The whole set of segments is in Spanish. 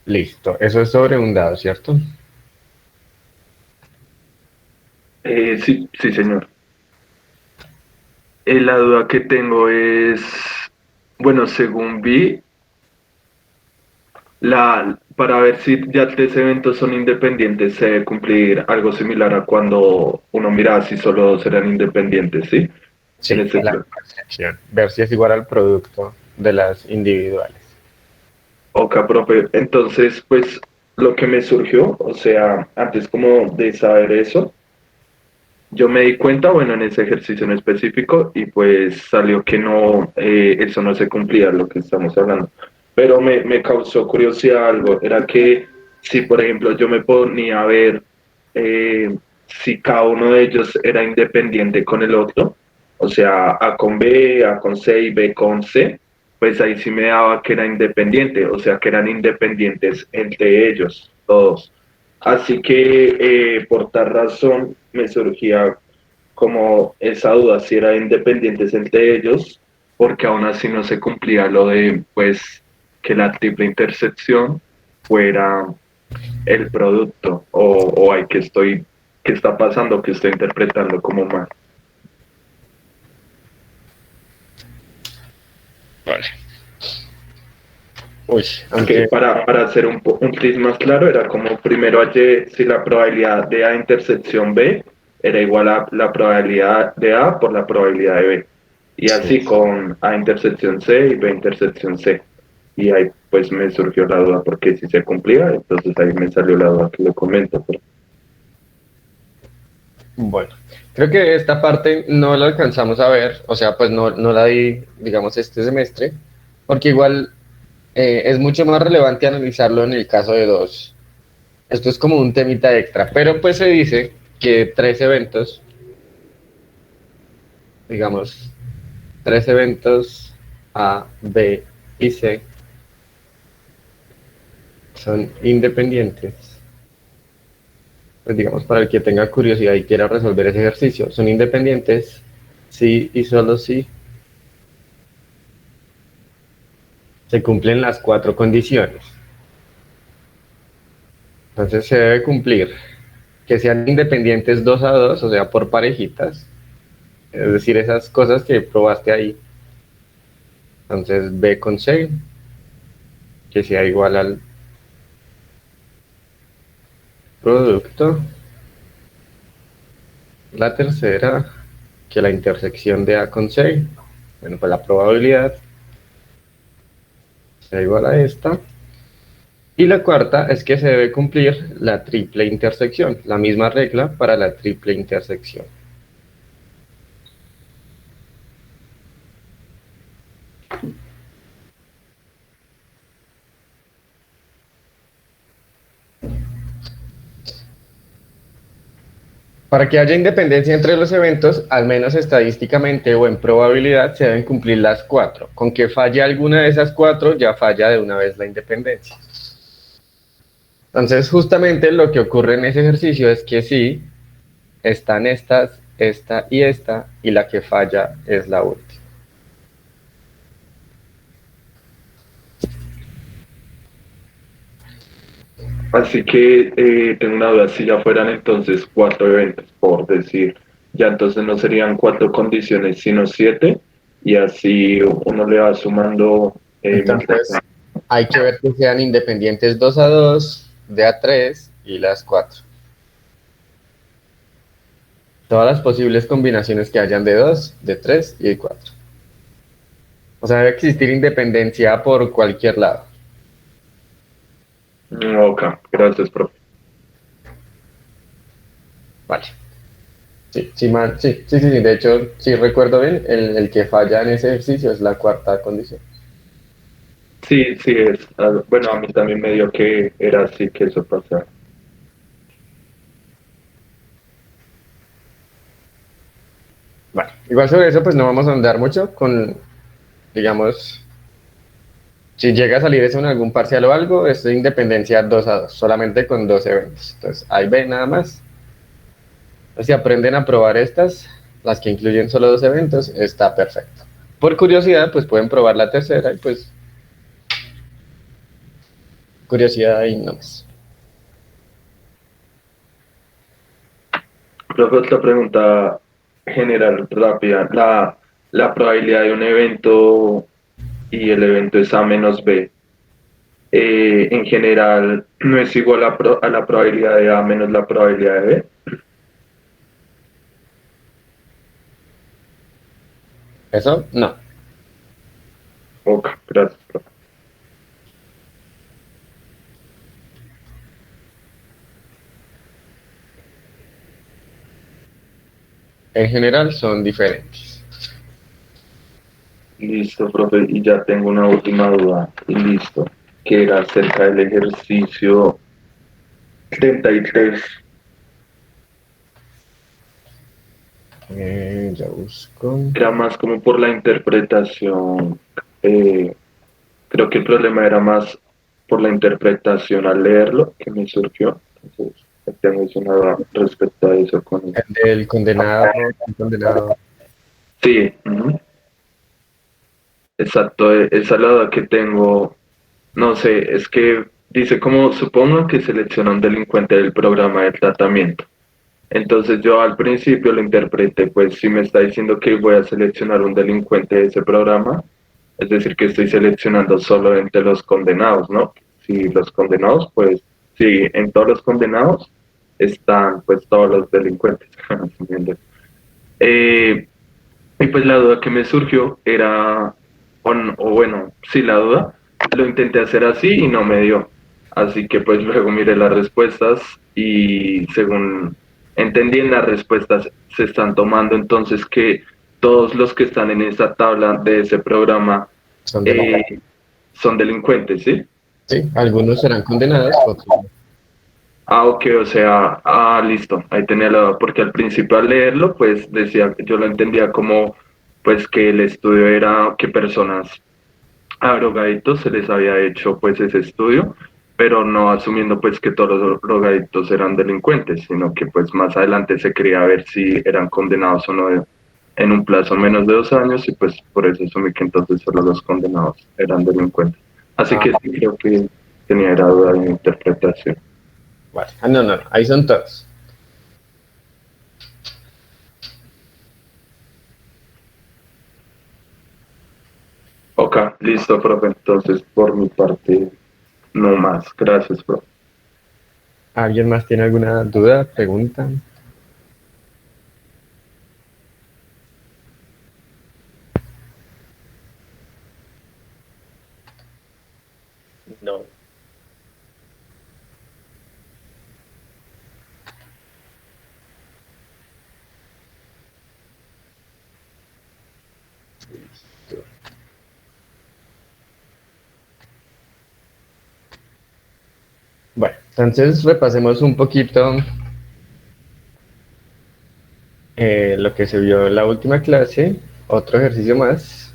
Listo. Eso es sobre un dado, ¿cierto? Sí, sí, señor. La duda que tengo es, bueno, según vi, para ver si ya tres eventos son independientes, se debe cumplir algo similar a cuando uno mira si solo dos eran independientes, ¿sí? En Sí, ese la plan. intersección. Ver si es igual al producto de las individuales. Ok, profe. Entonces, pues lo que me surgió, o sea, antes como de saber eso, yo me di cuenta, bueno, en ese ejercicio en específico, y pues salió que no, eso no se cumplía, lo que estamos hablando. Pero me causó curiosidad algo, era que si, por ejemplo, yo me ponía a ver si cada uno de ellos era independiente con el otro, o sea, A con B, A con C y B con C, pues ahí sí me daba que era independiente, o sea, que eran independientes entre ellos, todos. Así que por tal razón me surgía como esa duda si eran independientes entre ellos, porque aún así no se cumplía lo de pues que la triple intersección fuera el producto o hay que estoy, qué está pasando, que estoy interpretando como mal. Vale. Uy, Que aunque para hacer un tris más claro, era como primero hallé si la probabilidad de A intersección B era igual a la probabilidad de A por la probabilidad de B. Y sí. así con A intersección C y B intersección C. Y ahí pues me surgió la duda porque si se cumplía, entonces ahí me salió la duda que lo comento. Bueno, creo que esta parte no la alcanzamos a ver, o sea, pues no la di, digamos, este semestre, porque igual es mucho más relevante analizarlo en el caso de dos. Esto es como un temita extra, pero pues se dice que tres eventos, digamos, tres eventos A, B y C son independientes. Pues digamos, para el que tenga curiosidad y quiera resolver ese ejercicio, son independientes si y solo si se cumplen las cuatro condiciones. Entonces se debe cumplir que sean independientes dos a dos, o sea, por parejitas, es decir, esas cosas que probaste ahí. Entonces B con C, que sea igual al producto. La tercera, que la intersección de A con C, bueno, pues la probabilidad sea igual a esta. Y la cuarta es que se debe cumplir la triple intersección, la misma regla para la triple intersección. Para que haya independencia entre los eventos, al menos estadísticamente o en probabilidad, se deben cumplir las cuatro. Con que falle alguna de esas cuatro, ya falla de una vez la independencia. Entonces, justamente lo que ocurre en ese ejercicio es que sí, están estas, esta, y la que falla es la última. Así que tengo una duda, si ya fueran entonces cuatro eventos, por decir, ya entonces no serían cuatro condiciones, sino siete, y así uno le va sumando mientras... Entonces, hay que ver que sean independientes 2 a 2, de a 3 y las 4. Todas las posibles combinaciones que hayan de 2, de 3 y de 4. O sea, debe existir independencia por cualquier lado. Ok, gracias, profe. Vale. Sí, sí, sí. De hecho, si recuerdo bien, el que falla en ese ejercicio es la cuarta condición. Sí, sí es. Bueno, a mí también me dio que era así que eso pasaba. Vale. Igual sobre eso, pues no vamos a andar mucho con, digamos, si llega a salir eso en algún parcial o algo, es de independencia 2 a 2, solamente con dos eventos. Entonces, ahí ven nada más. Si aprenden a probar estas, las que incluyen solo dos eventos, está perfecto. Por curiosidad, pues pueden probar la tercera y pues curiosidad y no más. Profe, otra pregunta general, rápida. La probabilidad de un evento y el evento es A menos B. En general, ¿no es igual a la probabilidad de A menos la probabilidad de B? ¿Eso? No. Ok, gracias, profe. En general son diferentes. Listo, profe. Y ya tengo una última duda. Y listo. Que era acerca del ejercicio 33. Ya busco. Era más como por la interpretación. eh, Creo que el problema era más por la interpretación al leerlo que me surgió. Entonces, tengo una duda respecto a eso con él. El del condenado, el condenado. Sí, ujú, exacto. Esa es la duda que tengo. No sé, es que dice como supongo que selecciona un delincuente del programa de tratamiento. Entonces yo al principio lo interpreté, pues si me está diciendo que voy a seleccionar un delincuente de ese programa, es decir, que estoy seleccionando solo entre los condenados, ¿no? Si los condenados, pues sí, en todos los condenados están pues todos los delincuentes. eh, y pues la duda que me surgió era, o bueno, sí, la duda, lo intenté hacer así y no me dio. Así que pues luego miré las respuestas y según entendí en las respuestas se están tomando entonces que todos los que están en esa tabla de ese programa Son eh, delincuentes. son delincuentes, ¿sí? Sí, algunos serán condenados, otros no. Ah, ok, o sea, listo, ahí tenía la duda, porque al principio al leerlo, pues decía, yo lo entendía como, pues que el estudio era que personas a drogadictos se les había hecho pues ese estudio, pero no asumiendo pues que todos los drogadictos eran delincuentes, sino que pues más adelante se quería ver si eran condenados o no en un plazo menos de 2 años y pues por eso asumí que entonces solo los condenados eran delincuentes. Así Ah, que sí creo que tenía era duda de mi interpretación. vale. Ah, no, no, no, ahí son todos. Ok, listo, profe. Entonces, por mi parte, no más. Gracias, profe. ¿Alguien más tiene alguna duda, pregunta? No. Bueno, entonces repasemos un poquito lo que se vio en la última clase. Otro ejercicio más.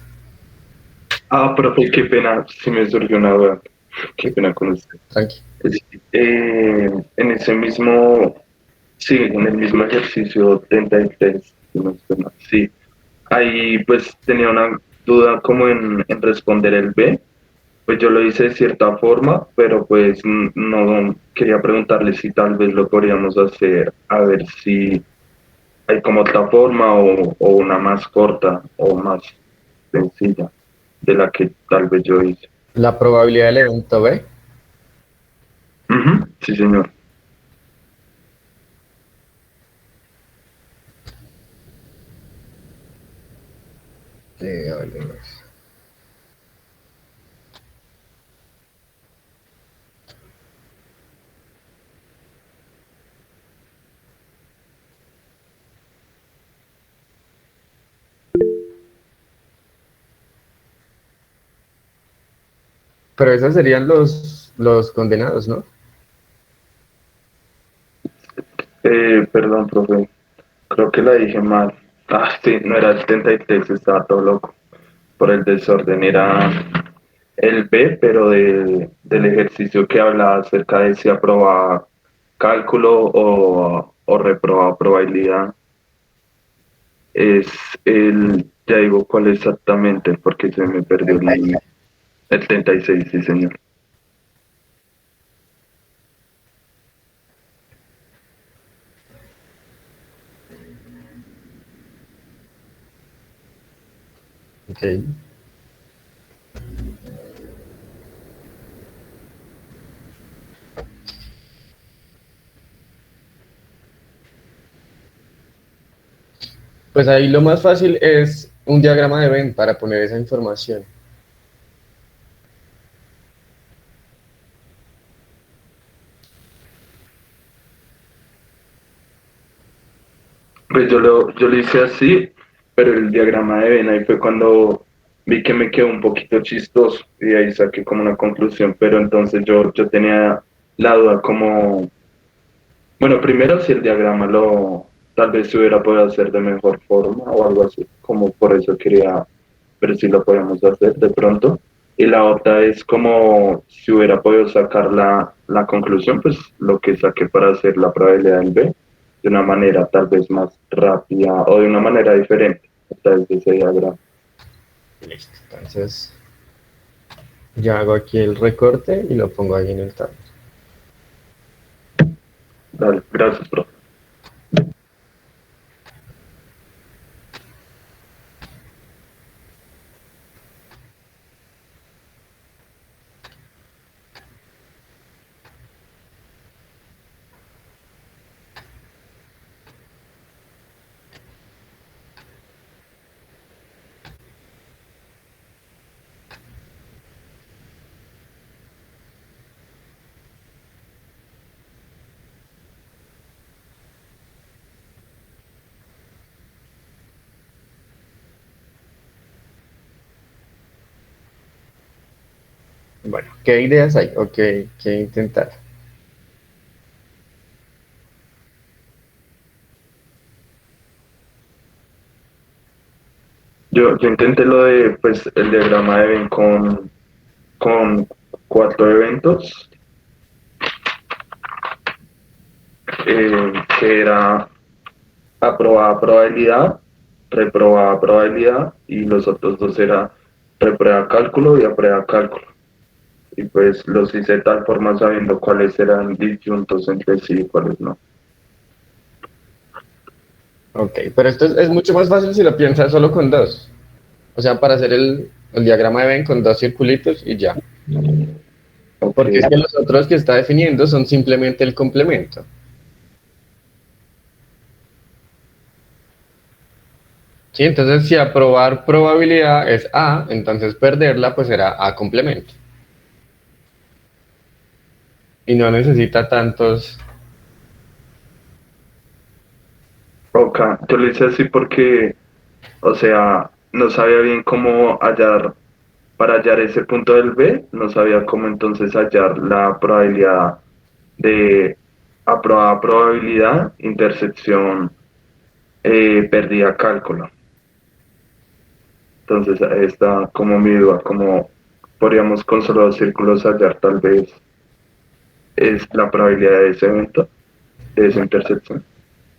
Profe, qué pena, si me surgió una duda. Qué Sí, pena con usted. tranqui. Es- en ese mismo, sí, en el mismo ejercicio 33, si no estoy mal, sí. Ahí pues tenía una duda como en responder el B. Pues yo lo hice de cierta forma, pero pues no quería preguntarle si tal vez lo podríamos hacer, a ver si hay como otra forma o una más corta o más sencilla de la que tal vez yo hice. La probabilidad del evento B. Ujú, sí, señor. Vale. Pero esos serían los condenados, ¿no? Perdón, profe, creo que la dije mal. Sí, no era el 73, estaba todo loco por el desorden. Era el B, pero del ejercicio que hablaba acerca de si aprobaba cálculo o reprobaba probabilidad. Es ya digo cuál exactamente, porque se me perdió el 36, sí, señor. Ok. Pues ahí lo más fácil es un diagrama de Venn para poner esa información. Pues yo lo hice así, pero el diagrama de Venn ahí fue cuando vi que me quedó un poquito chistoso y de ahí saqué como una conclusión, pero entonces yo tenía la duda como, bueno, primero si el diagrama tal vez se hubiera podido hacer de mejor forma o algo así, como por eso quería ver si lo podíamos hacer de pronto. Y la otra es como si hubiera podido sacar la conclusión, pues lo que saqué para hacer la probabilidad del B de una manera tal vez más rápida o de una manera diferente a través de ese diagrama. Listo. Entonces, ya hago aquí el recorte y lo pongo ahí en el tablet. Dale, gracias, profe. Bueno, ¿qué ideas hay? Ok, ¿qué intentar? Yo intenté lo de, pues, el diagrama de Venn con cuatro eventos, que era aprobada probabilidad, reprobada probabilidad, y los otros dos era reprueba cálculo y aprueba cálculo. Y pues los hice de tal forma sabiendo cuáles eran disyuntos entre sí y cuáles no. Ok, pero esto es mucho más fácil si lo piensas solo con dos. O sea, para hacer el diagrama de Venn con dos circulitos y ya. Ok, Porque es que los otros que está definiendo son simplemente el complemento. Sí, entonces si aprobar probabilidad es A, entonces perderla pues será A complemento. Y no necesita tantos. ok. Yo lo hice así porque, o sea, no sabía bien cómo hallar, para hallar ese punto del B, no sabía cómo entonces hallar la probabilidad de aprobada probabilidad, intersección, pérdida cálculo. Entonces ahí está como mi duda, como podríamos con solo dos círculos hallar tal vez es la probabilidad de ese evento, de esa intersección.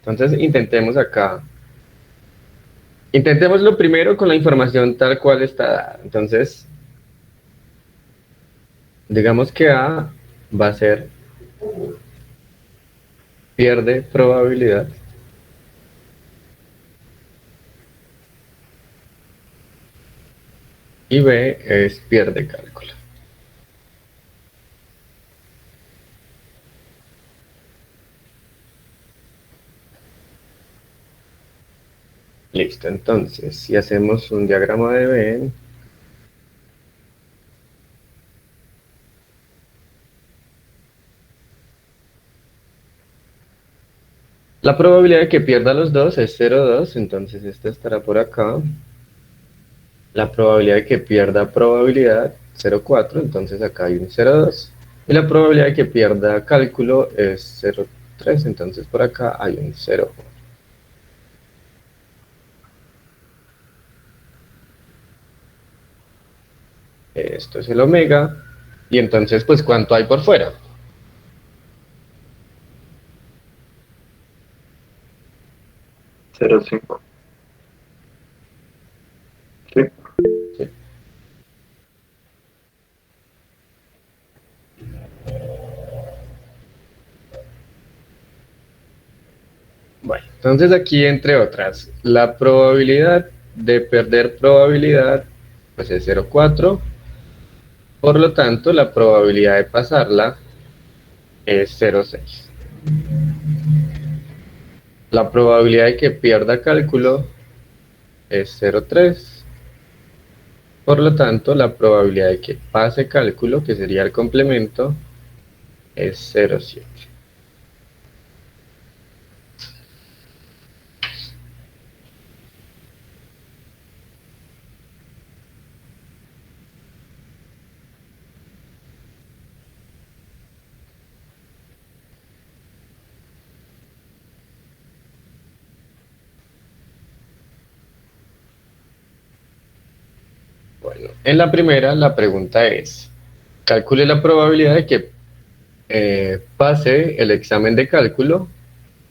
Entonces intentemos acá. Intentemos lo primero con la información tal cual está dada. Entonces, digamos que A va a ser pierde probabilidad y B es pierde cálculo. Listo, entonces, si hacemos un diagrama de Venn, la probabilidad de que pierda los dos es 0,2, entonces esta estará por acá. La probabilidad de que pierda probabilidad 0,4, entonces acá hay un 0,2. Y la probabilidad de que pierda cálculo es 0,3, entonces por acá hay un 0,1. Esto es el omega. Y entonces, pues, ¿cuánto hay por fuera? 0,5. ¿Sí? Sí. Bueno, entonces aquí, entre otras, la probabilidad de perder probabilidad pues es 0,4. Por lo tanto, la probabilidad de pasarla es 0,6. La probabilidad de que pierda cálculo es 0,3. Por lo tanto, la probabilidad de que pase cálculo, que sería el complemento, es 0,7. Bueno, en la primera, la pregunta es, calcule la probabilidad de que pase el examen de cálculo,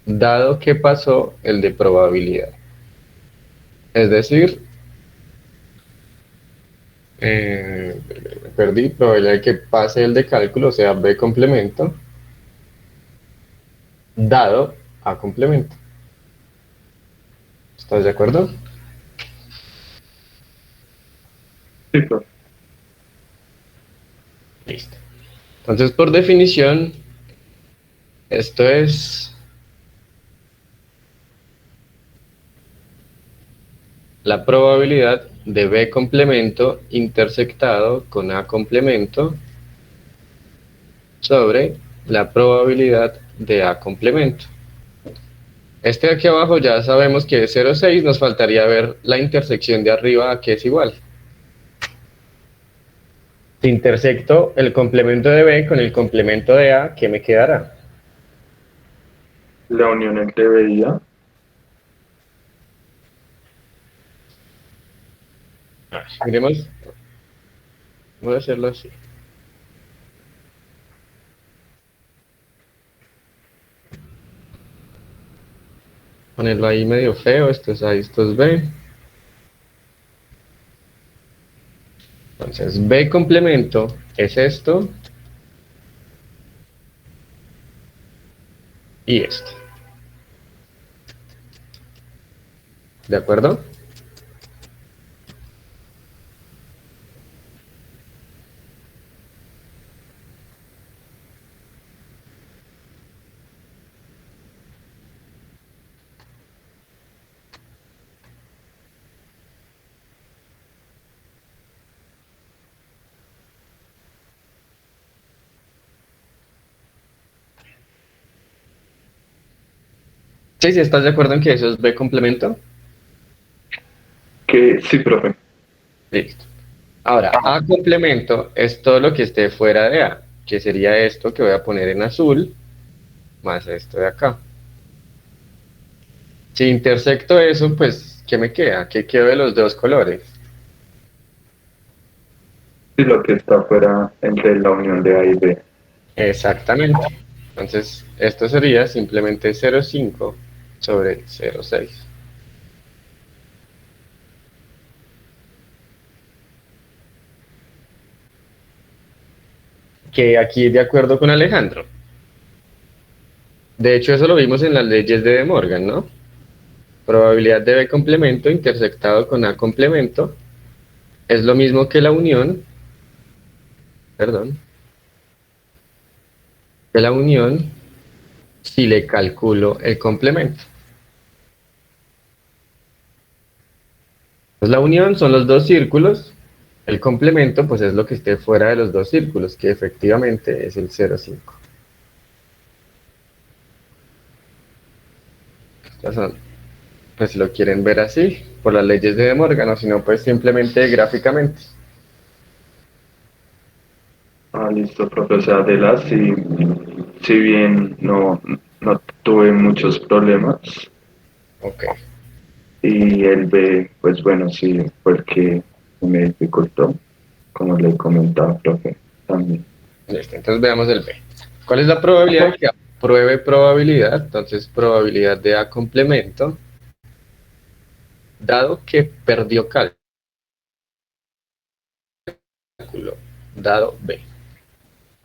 dado que pasó el de probabilidad. Es decir, eh, perdí probabilidad de que pase el de cálculo, o sea, B complemento, dado A complemento. ¿Estás de acuerdo? Sí, profe. Listo. Entonces, por definición, esto es la probabilidad de B complemento intersectado con A complemento sobre la probabilidad de A complemento. Este de aquí abajo ya sabemos que es 0,6, nos faltaría ver la intersección de arriba a que es igual. Si intersecto el complemento de B con el complemento de A, ¿qué me quedará? La unión entre B y A. Miremos, voy a hacerlo así. Ponerlo ahí medio feo, esto es A y esto es B. Entonces, B complemento es esto y esto. ¿De acuerdo? Sí, sí, ¿estás de acuerdo en que eso es B complemento? Que sí, profe. Listo. Ahora, A complemento es todo lo que esté fuera de A, que sería esto que voy a poner en azul, más esto de acá. Si intersecto eso, pues, ¿qué me queda? ¿Qué quedó de los dos colores? Sí, lo que está fuera entre la unión de A y B. Exactamente. Entonces, esto sería simplemente 0,5 sobre 0,6. Que aquí de acuerdo con Alejandro. De hecho, eso lo vimos en las leyes de De Morgan, ¿no? Probabilidad de B complemento intersectado con A complemento es lo mismo que la unión, perdón, que la unión si le calculo el complemento. Pues la unión son los dos círculos, el complemento pues es lo que esté fuera de los dos círculos, que efectivamente es el 0,5. Estas son, pues si lo quieren ver así, por las leyes de De Morgan, o si no, pues simplemente gráficamente. Ah, listo, profe. O sea, de la si bien no tuve muchos problemas. Ok, Y el B, pues bueno, sí, fue el que me dificultó, como le comentaba, profe, también. listo, entonces veamos el B. ¿Cuál es la probabilidad de que apruebe probabilidad? Entonces, probabilidad de A complemento, dado que perdió cálculo, dado B.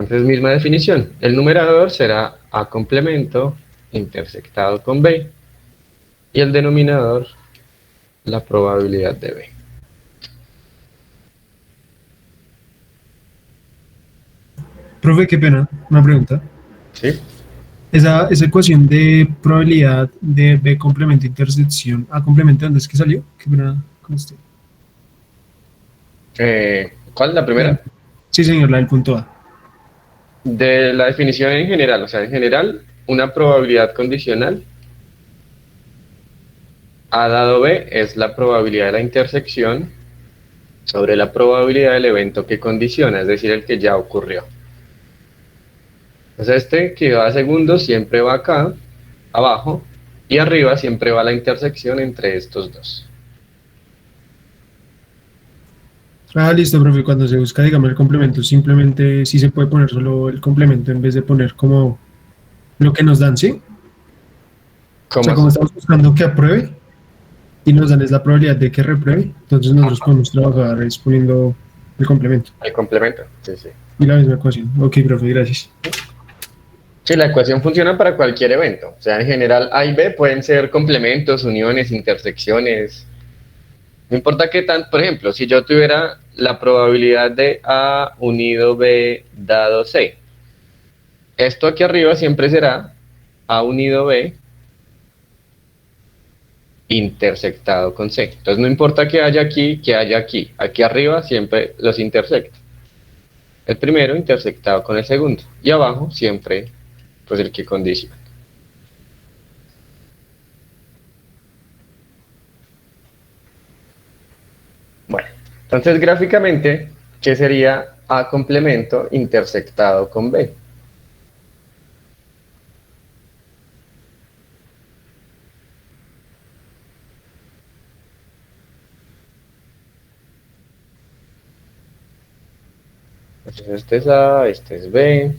Entonces, misma definición. El numerador será A complemento intersectado con B y el denominador la probabilidad de B. Profe, qué pena, una pregunta. ¿Sí? Esa ecuación de probabilidad de B complemento intersección A complemento, ¿dónde es que salió? Qué pena con usted. ¿Cuál es la La- primera? Sí, señor, la del punto A. De la definición en general, o sea, en general, una probabilidad condicional A dado B es la probabilidad de la intersección sobre la probabilidad del evento que condiciona, es decir, el que ya ocurrió. Entonces este que va a segundos siempre va acá, abajo, y arriba siempre va la intersección entre estos dos. Ah, listo, profe. Cuando se busca, digamos, el complemento, simplemente sí se puede poner solo el complemento en vez de poner como lo que nos dan, ¿sí? O ¿Cómo sea, como así? estamos buscando que apruebe y nos dan es la probabilidad de que repruebe, entonces nosotros podemos trabajar es poniendo el complemento El complemento. Sí, sí. y la misma ecuación. Ok, profe, gracias. Sí, la ecuación funciona para cualquier evento. O sea, en general A y B pueden ser complementos, uniones, intersecciones. No importa qué tan, por ejemplo, si yo tuviera la probabilidad de A unido B dado C, esto aquí arriba siempre será A unido B intersectado con C. Entonces no importa que haya aquí, que haya aquí. Aquí arriba siempre los intersecta. El primero intersectado con el segundo. Y abajo siempre, pues el que condiciona. Bueno, entonces gráficamente, ¿qué sería A complemento intersectado con B? Entonces este es A, este es B.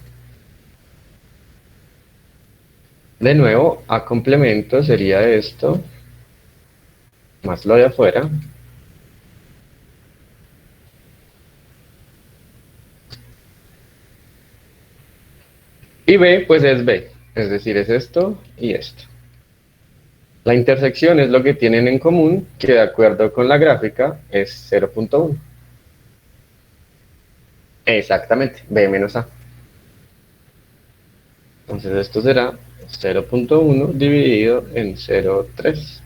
De nuevo, A complemento sería esto, más lo de afuera. Y B, pues es B, es decir, es esto y esto. La intersección es lo que tienen en común, que de acuerdo con la gráfica es 0.1. Exactamente, B menos A. Entonces esto será 0.1 dividido en 0.3.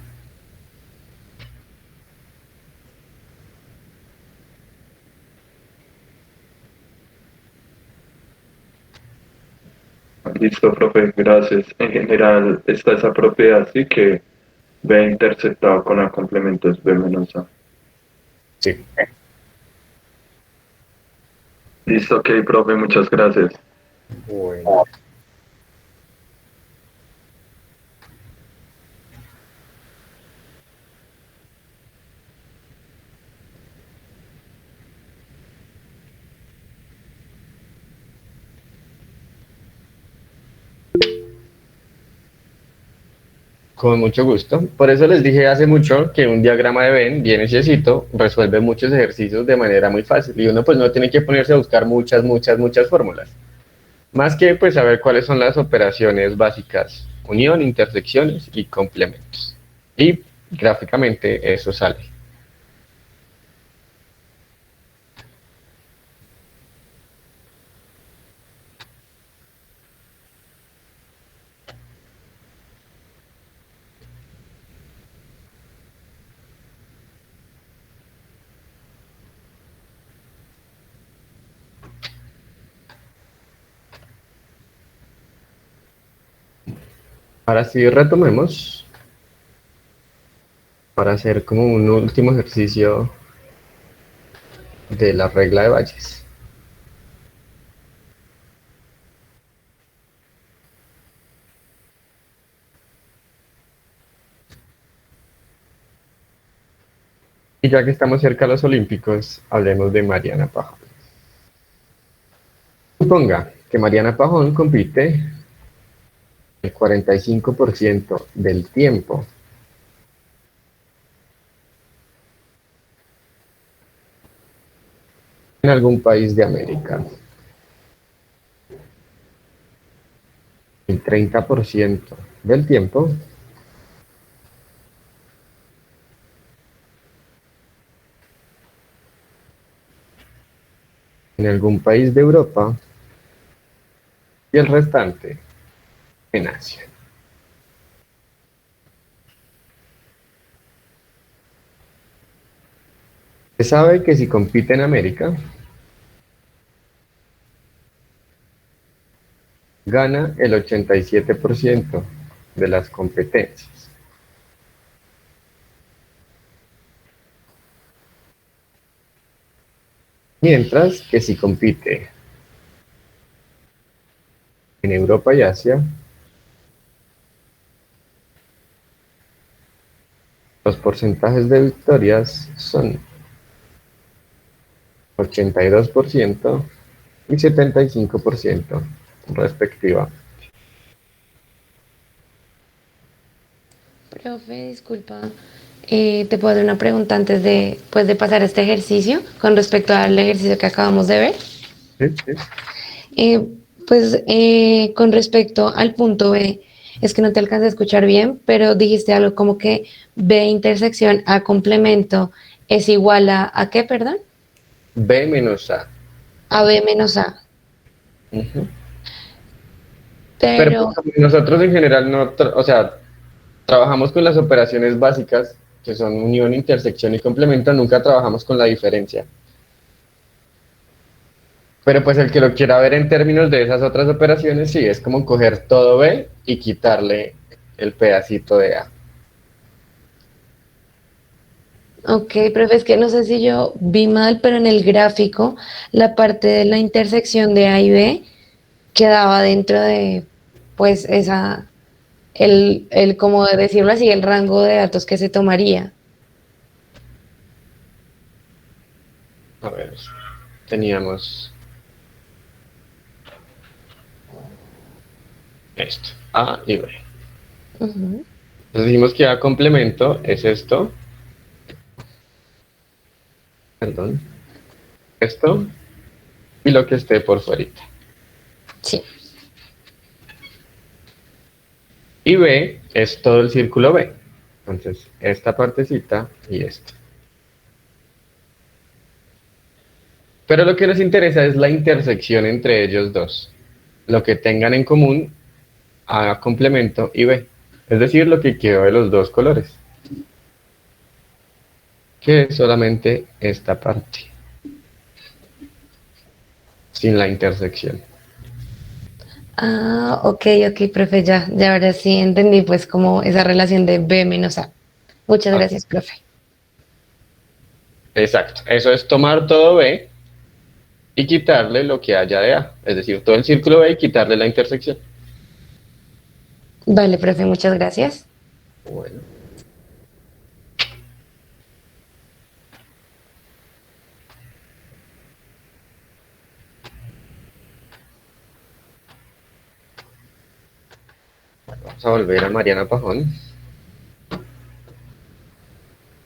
Listo, profe, gracias. En general está esa propiedad, así que B interceptado con A complemento es B menos A. Sí. Listo, ok, profe, muchas gracias. Bueno. Con mucho gusto. Por eso les dije hace mucho que un diagrama de Venn bien hechecito resuelve muchos ejercicios de manera muy fácil y uno pues no tiene que ponerse a buscar muchas fórmulas. Más que pues saber cuáles son las operaciones básicas, unión, intersecciones y complementos. Y gráficamente eso sale. Ahora sí retomemos para hacer como un último ejercicio de la regla de Bayes. Y ya que estamos cerca de los Olímpicos, hablemos de Mariana Pajón. Suponga que Mariana Pajón compite el 45% del tiempo en algún país de América, el 30% del tiempo en algún país de Europa y el restante en Asia. Se sabe que si compite en América, gana el 87% de las competencias. Mientras que si compite en Europa y Asia, los porcentajes de victorias son 82% y 75% respectiva. Profe, disculpa, te puedo hacer una pregunta antes de, pues, de pasar a este ejercicio con respecto al ejercicio que acabamos de ver. Sí, sí. Eh, con respecto al punto B, es que no te alcancé a escuchar bien, pero dijiste algo como que B intersección A complemento es igual ¿a qué, perdón? B menos A. A B menos A. Ujú. Pero Pero, pues, nosotros en general no, o sea, trabajamos con las operaciones básicas, que son unión, intersección y complemento, nunca trabajamos con la diferencia. Pero pues el que lo quiera ver en términos de esas otras operaciones, sí, es como coger todo B y quitarle el pedacito de A. ok, profe, es que no sé si yo vi mal, pero en el gráfico la parte de la intersección de A y B quedaba dentro de, pues, como decirlo así, el rango de datos que se tomaría. A ver, teníamos esto, A y B. Ujú. Entonces dijimos que A complemento es esto, perdón, esto y lo que esté por fuera. Sí. Y B es todo el círculo B. Entonces, esta partecita y esta. Pero lo que nos interesa es la intersección entre ellos dos. Lo que tengan en común A complemento y B. Es decir, lo que quedó de los dos colores. Que es solamente esta parte. Sin la intersección. Ah, ok, profe, ya ahora sí entendí pues como esa relación de B menos A. Muchas Ah, gracias, profe. exacto. Eso es tomar todo B y quitarle lo que haya de A. Es decir, todo el círculo B y quitarle la intersección. Vale, profe, muchas gracias. Bueno. Vamos a volver a Mariana Pajón.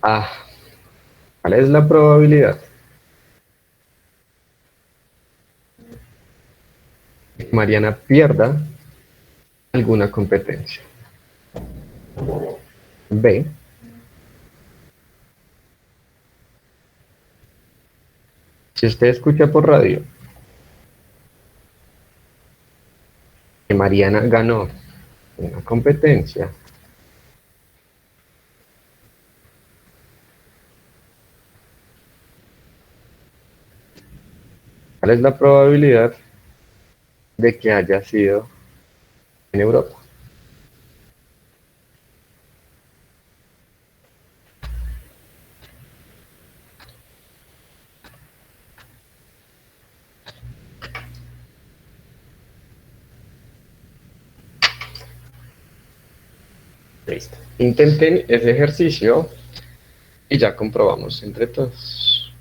Ah, ¿cuál es la probabilidad de que Mariana pierda alguna competencia? B. Si usted escucha por radio que Mariana ganó una competencia, ¿cuál es la probabilidad de que haya sido en Europa? Listo. Intenten ese ejercicio y ya comprobamos entre todos.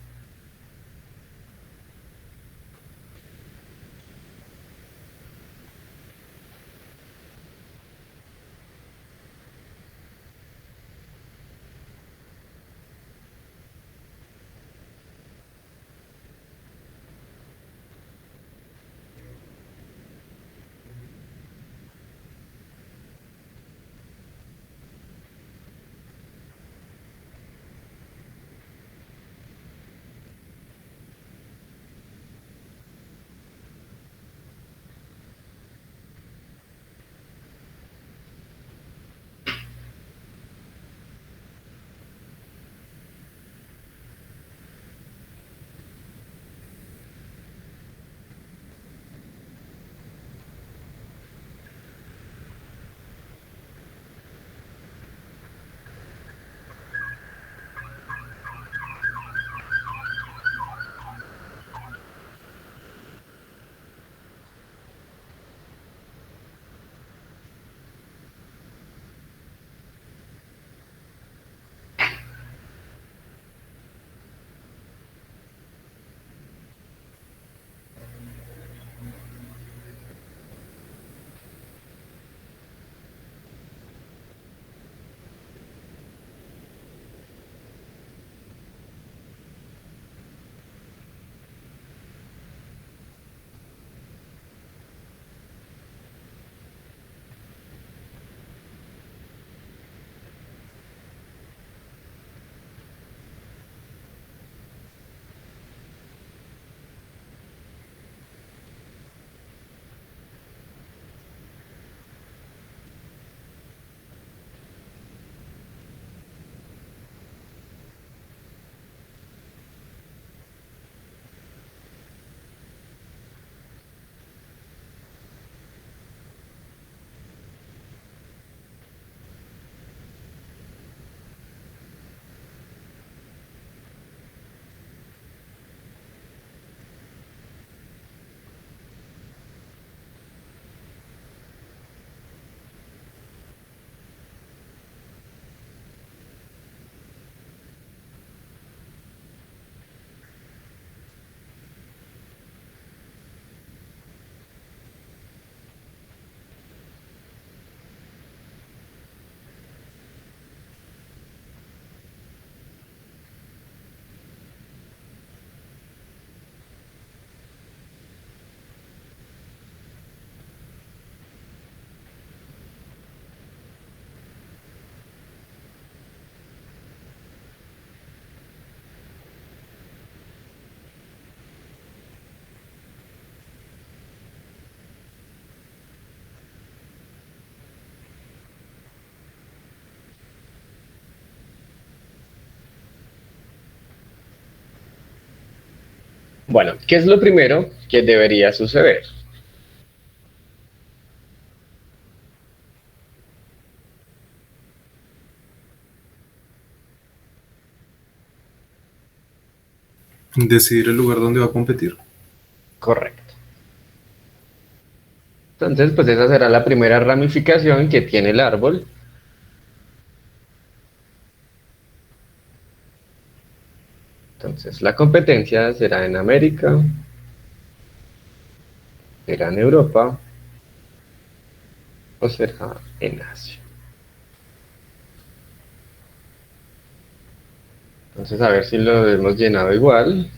Bueno, ¿qué es lo primero que debería suceder? Decidir el lugar donde va a competir. Correcto. Entonces, pues esa será la primera ramificación que tiene el árbol. Entonces, la competencia será en América, será en Europa o será en Asia. Entonces, a ver si lo hemos llenado igual.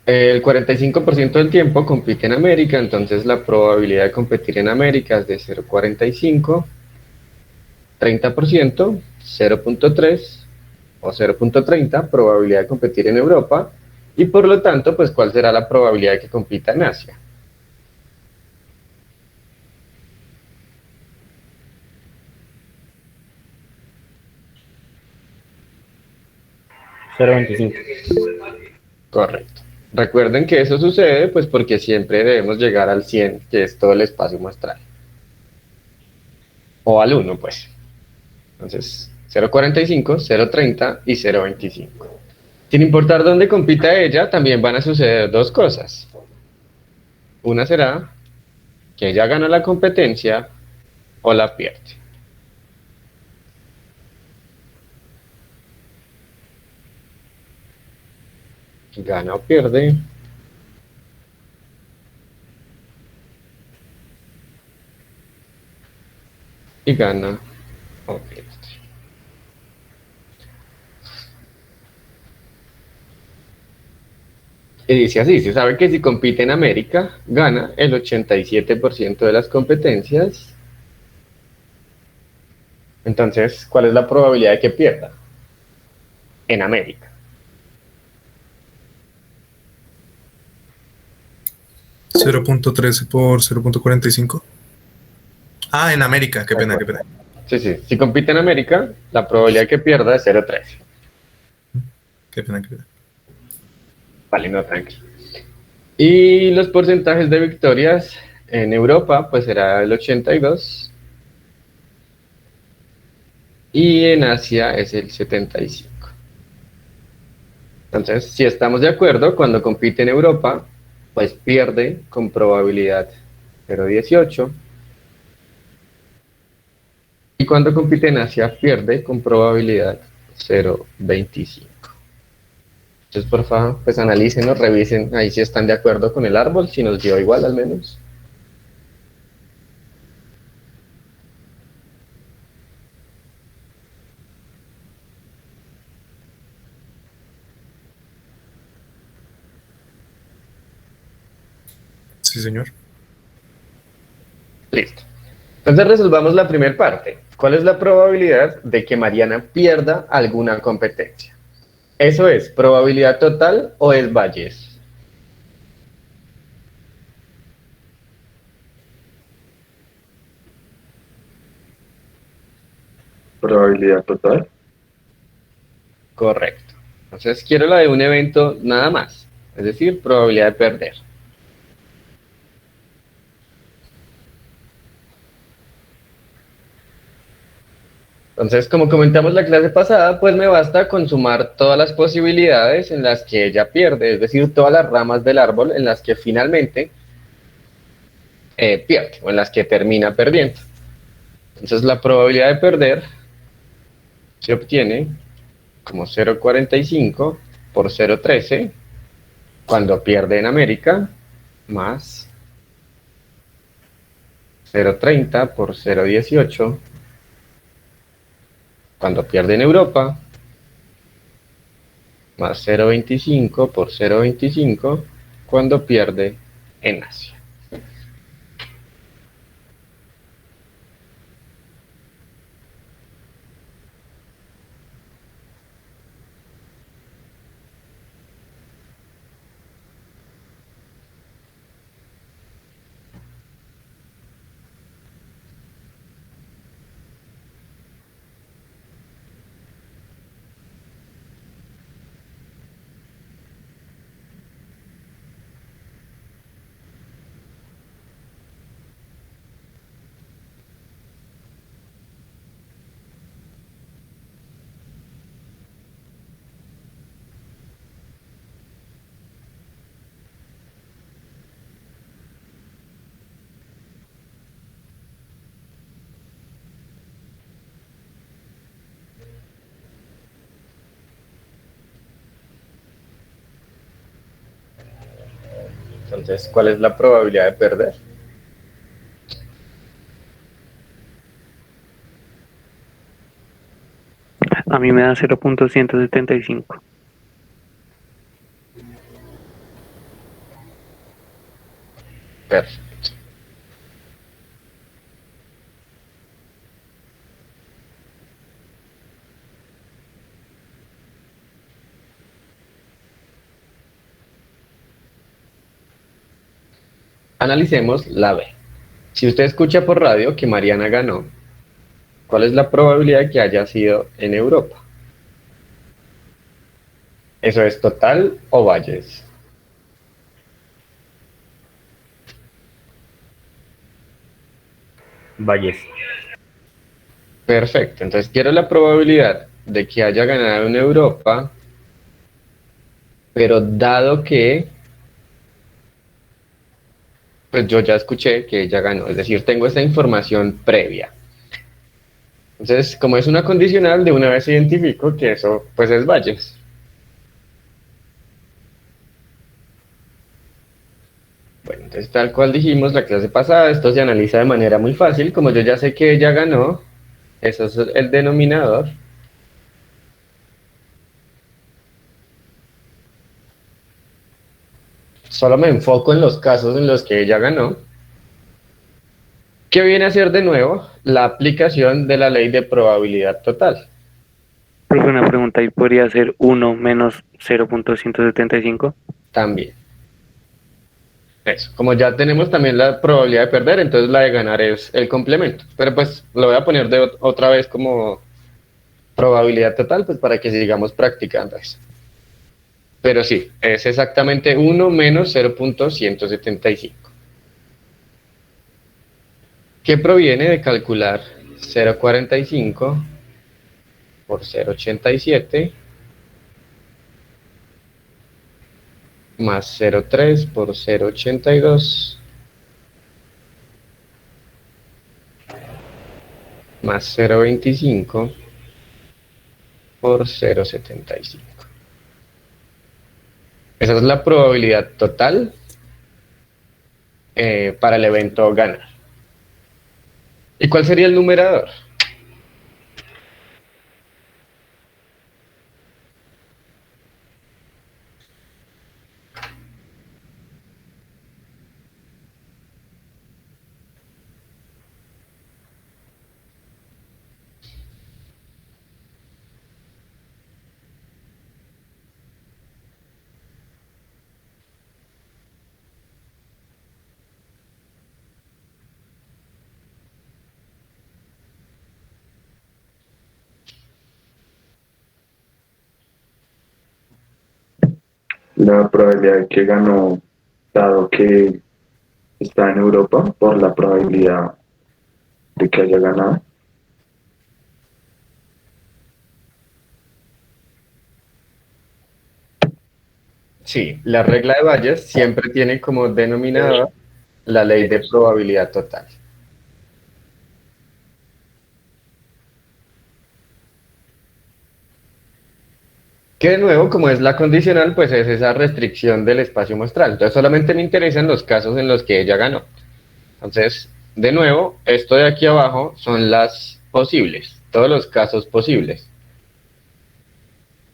El 45% del tiempo compite en América, entonces la probabilidad de competir en América es de 0,45, 30%, 0,3 o 0,30 probabilidad de competir en Europa, y por lo tanto, pues, ¿cuál será la probabilidad de que compita en Asia? Cero 25. Correcto. Recuerden que eso sucede pues porque siempre debemos llegar al 100, que es todo el espacio muestral. O al 1, pues. Entonces, 0,45, 0,30 y 0,25. Sin importar dónde compita ella, también van a suceder dos cosas. Una será que ella gana la competencia o la pierde. Gana o pierde. Y gana o pierde. Y dice así, se sabe que si compite en América, gana el 87% de las competencias. Entonces, ¿cuál es la probabilidad de que pierda? En América. 0.13 por 0.45. Ah, en América, qué pena, qué pena. Sí, sí. Si compite en América, la probabilidad de que pierda es 0,13. Qué pena, qué pena. Vale, no, tranqui. Y los porcentajes de victorias en Europa, pues será el 82. Y en Asia es el 75. Entonces, si estamos de acuerdo, cuando compite en Europa, pues pierde con probabilidad 0,18. Y cuando compite en Asia, pierde con probabilidad 0,25. Entonces, por favor, pues analícenos, revisen ahí si están de acuerdo con el árbol, si nos dio igual al menos. Sí, señor. Listo. Entonces resolvamos la primera parte. ¿Cuál es la probabilidad de que Mariana pierda alguna competencia? ¿Eso es probabilidad total o es Bayes? Probabilidad total. Correcto. Entonces quiero la de un evento nada más, es decir, probabilidad de perder. Entonces, como comentamos la clase pasada, pues me basta con sumar todas las posibilidades en las que ella pierde, es decir, todas las ramas del árbol en las que finalmente pierde o en las que termina perdiendo. Entonces, la probabilidad de perder se obtiene como 0,45 por 0,13 cuando pierde en América, más 0,30 por 0,18 cuando pierde en Europa, más 0,25 por 0,25 cuando pierde en Asia. Entonces, ¿cuál es la probabilidad de perder? A mí me da 0.175. Perfecto. Analicemos la B. Si usted escucha por radio que Mariana ganó, ¿cuál es la probabilidad de que haya sido en Europa? ¿Eso es total o Valles? Valles. Perfecto. Entonces quiero la probabilidad de que haya ganado en Europa, pero dado que, pues yo ya escuché que ella ganó, es decir, tengo esta información previa. Entonces, como es una condicional, de una vez identifico que eso, pues es Valles. Bueno, entonces tal cual dijimos la clase pasada, esto se analiza de manera muy fácil, como yo ya sé que ella ganó, eso es el denominador. Solo me enfoco en los casos en los que ella ganó. ¿Qué viene a ser de nuevo? La aplicación de la ley de probabilidad total. Profe, una pregunta, ¿y podría ser 1 menos 0.175? También. Eso. Como ya tenemos también la probabilidad de perder, entonces la de ganar es el complemento. Pero pues lo voy a poner de otra vez como probabilidad total, pues para que sigamos practicando eso. Pero sí, es exactamente 1 menos 0.175. Que proviene de calcular 0.45 por 0.87 más 0.3 por 0.82 más 0.25 por 0.75. Esa es la probabilidad total para el evento ganar. ¿Y cuál sería el numerador? La probabilidad de que ganó, dado que está en Europa, por la probabilidad de que haya ganado. Sí, la regla de Bayes siempre tiene como denominador la ley de probabilidad total. Que de nuevo, como es la condicional, pues es esa restricción del espacio muestral. Entonces solamente me interesan los casos en los que ella ganó. Entonces, de nuevo, esto de aquí abajo son las posibles, todos los casos posibles.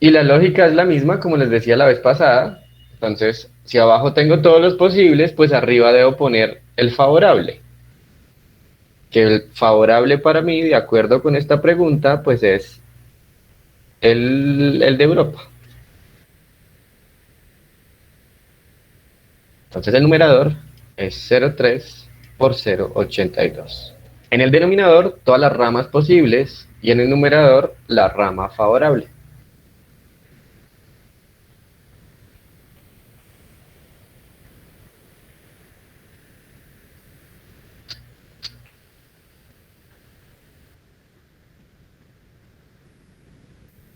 Y la lógica es la misma, como les decía la vez pasada. Entonces, si abajo tengo todos los posibles, pues arriba debo poner el favorable. Que el favorable para mí, de acuerdo con esta pregunta, pues es el de Europa. Entonces el numerador es 0,3 por 0,82. En el denominador, todas las ramas posibles y en el numerador, la rama favorable.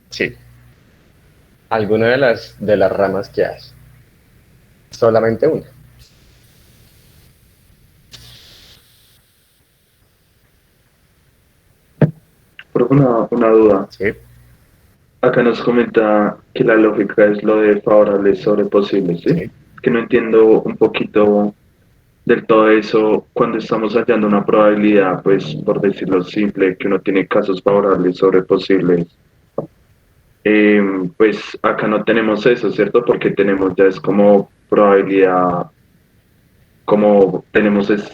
Sí, alguna de las ramas que hay. Solamente una. Pero una duda. Sí, Acá nos comenta que la lógica es lo de favorable sobre posible, ¿sí? sí. que no entiendo un poquito del todo eso cuando estamos hallando una probabilidad, pues por decirlo simple, que uno tiene casos favorables sobre posibles. Pues acá no tenemos eso, ¿cierto? Porque tenemos ya es como probabilidad, como tenemos es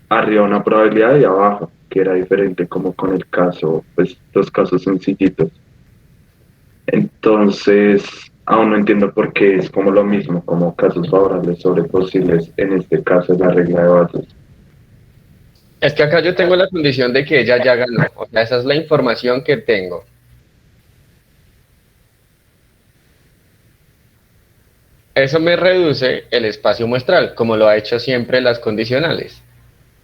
arriba una probabilidad y abajo, que era diferente como con el caso, pues los casos sencillitos. Entonces, aún no entiendo por qué es como lo mismo, como casos favorables sobre posibles, en este caso es la regla de Bayes. Es que acá yo tengo la condición de que ella ya ganó. O sea, esa es la información que tengo. Eso me reduce el espacio muestral, como lo ha hecho siempre las condicionales.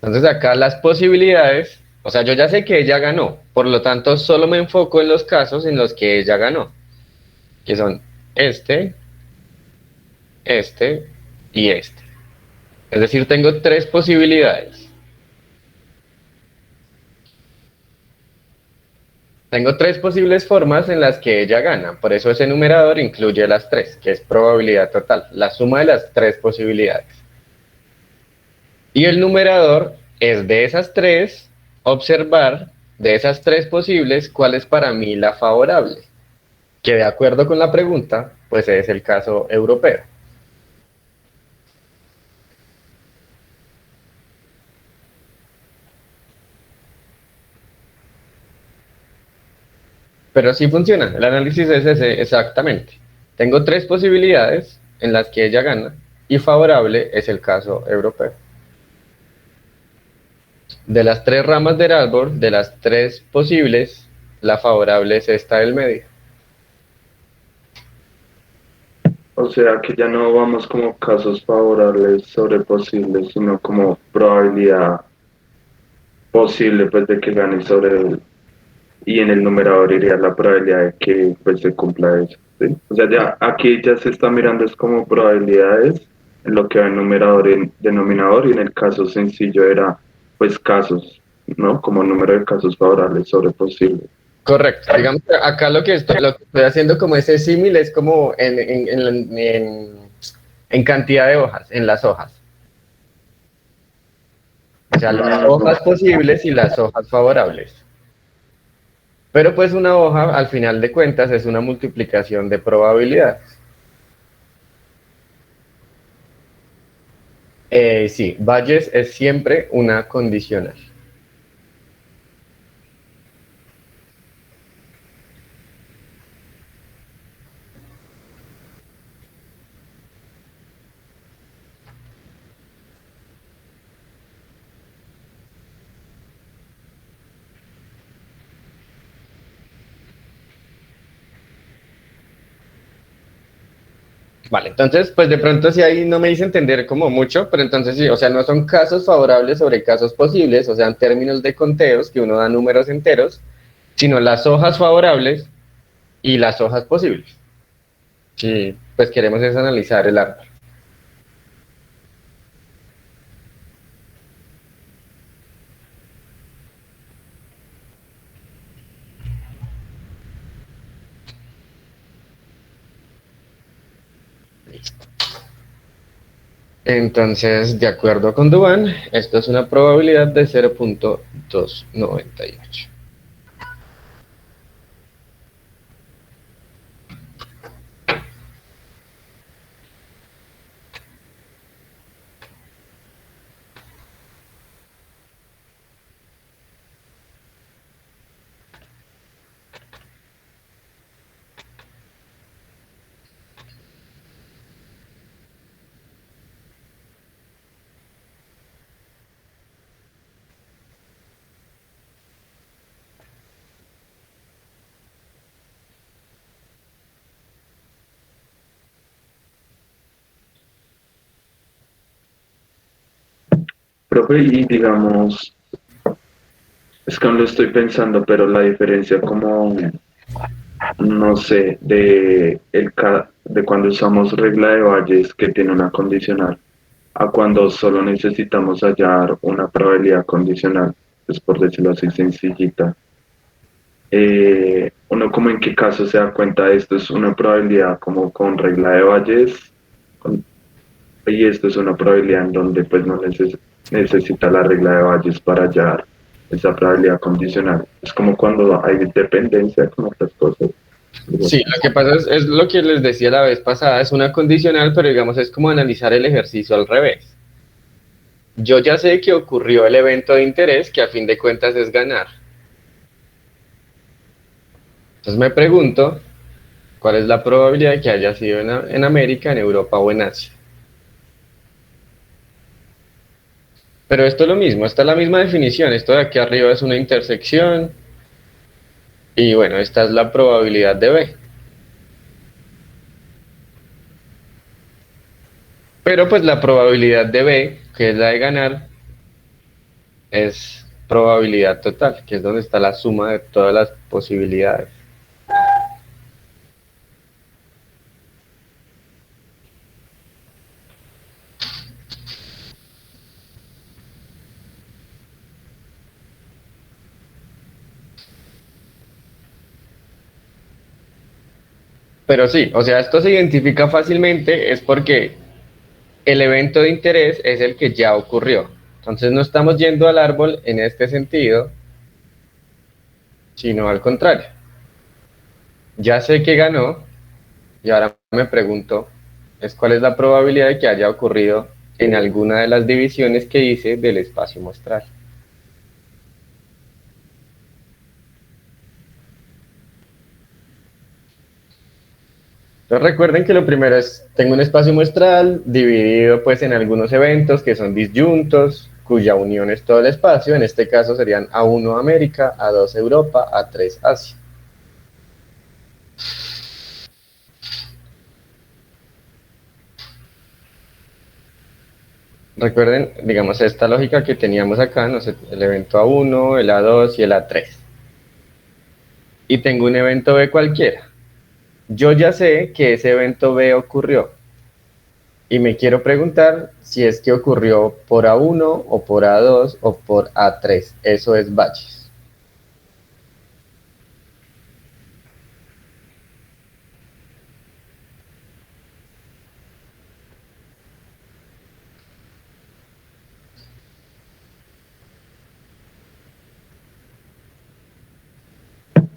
Entonces acá las posibilidades, o sea, yo ya sé que ella ganó, por lo tanto solo me enfoco en los casos en los que ella ganó, que son este, este y este. Es decir, tengo tres posibilidades. Tengo tres posibles formas en las que ella gana, por eso ese numerador incluye las tres, que es probabilidad total, la suma de las tres posibilidades. Y el numerador es de esas tres, observar de esas tres posibles cuál es para mí la favorable, que de acuerdo con la pregunta, pues es el caso europeo. Pero sí funciona, el análisis es ese exactamente. Tengo tres posibilidades en las que ella gana y favorable es el caso europeo. De las tres ramas del árbol, de las tres posibles, la favorable es esta del medio. O sea que ya no vamos como casos favorables sobre posibles, sino como probabilidad posible pues de que gane sobre él. Y en el numerador iría la probabilidad de que pues se cumpla eso, ¿sí? O sea, ya aquí ya se está mirando es como probabilidades en lo que va en numerador y en denominador, y en el caso sencillo era pues casos, ¿no? Como número de casos favorables sobre posibles. Correcto. Digamos que acá lo que estoy haciendo como ese símil es como en cantidad de hojas, en las hojas. O sea, las hojas posibles y las hojas favorables. Pero pues una hoja, al final de cuentas, es una multiplicación de probabilidades. Sí, Bayes es siempre una condicional. Vale, entonces, pues de pronto sí ahí no me hice entender como mucho, pero entonces sí, o sea, no son casos favorables sobre casos posibles, o sea, en términos de conteos, que uno da números enteros, sino las hojas favorables y las hojas posibles. Sí, pues queremos es analizar el árbol. Entonces, de acuerdo con Duban, esto es una probabilidad de 0.298. Profe, y digamos, es que aún lo estoy pensando, pero la diferencia como, no sé, de cuando usamos regla de Bayes que tiene una condicional, a cuando solo necesitamos hallar una probabilidad condicional, pues por decirlo así, sencillita. Uno como en qué caso se da cuenta de esto, es una probabilidad como con regla de Bayes, y esto es una probabilidad en donde pues no necesita la regla de Bayes para hallar esa probabilidad condicional. Es como cuando hay dependencia con otras cosas. Sí, lo que pasa es lo que les decía la vez pasada, es una condicional, pero digamos es como analizar el ejercicio al revés. Yo ya sé que ocurrió el evento de interés, que a fin de cuentas es ganar. Entonces me pregunto, ¿cuál es la probabilidad de que haya sido en América, en Europa o en Asia? Pero esto es lo mismo, esta es la misma definición. Esto de aquí arriba es una intersección y bueno, esta es la probabilidad de B. Pero pues la probabilidad de B, que es la de ganar, es probabilidad total, que es donde está la suma de todas las posibilidades. Pero sí, o sea, esto se identifica fácilmente, es porque el evento de interés es el que ya ocurrió. Entonces no estamos yendo al árbol en este sentido, sino al contrario. Ya sé que ganó y ahora me pregunto, ¿cuál es la probabilidad de que haya ocurrido en alguna de las divisiones que hice del espacio muestral? Entonces recuerden que lo primero es, tengo un espacio muestral dividido pues en algunos eventos que son disyuntos, cuya unión es todo el espacio, en este caso serían A1 América, A2 Europa, A3 Asia. Recuerden, digamos, esta lógica que teníamos acá, no sé, el evento A1, el A2 y el A3. Y tengo un evento B cualquiera. Yo ya sé que ese evento B ocurrió. Y me quiero preguntar si es que ocurrió por A1 o por A2 o por A3. Eso es Bayes.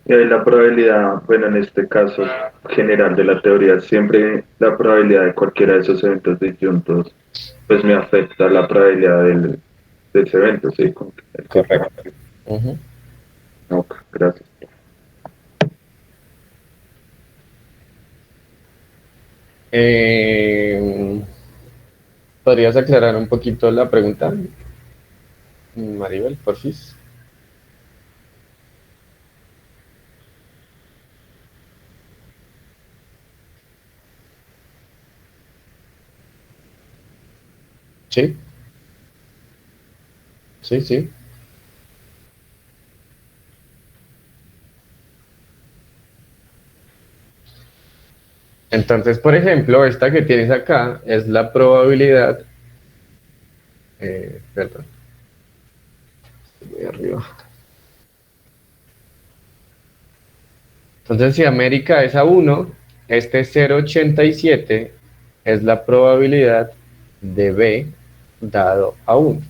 Y ahí la probabilidad, bueno, en este caso general de la teoría, siempre la probabilidad de cualquiera de esos eventos disyuntos, pues me afecta la probabilidad de ese evento, ¿sí? Correcto. Ujú. Ok, gracias. Eh, ¿Podrías aclarar un poquito la pregunta, Maribel, porfis? Sí, sí, sí. Entonces, por ejemplo, esta que tienes acá es la probabilidad, perdón, voy arriba. Entonces, si América es A1, este 0,87 es la probabilidad de B dado A1.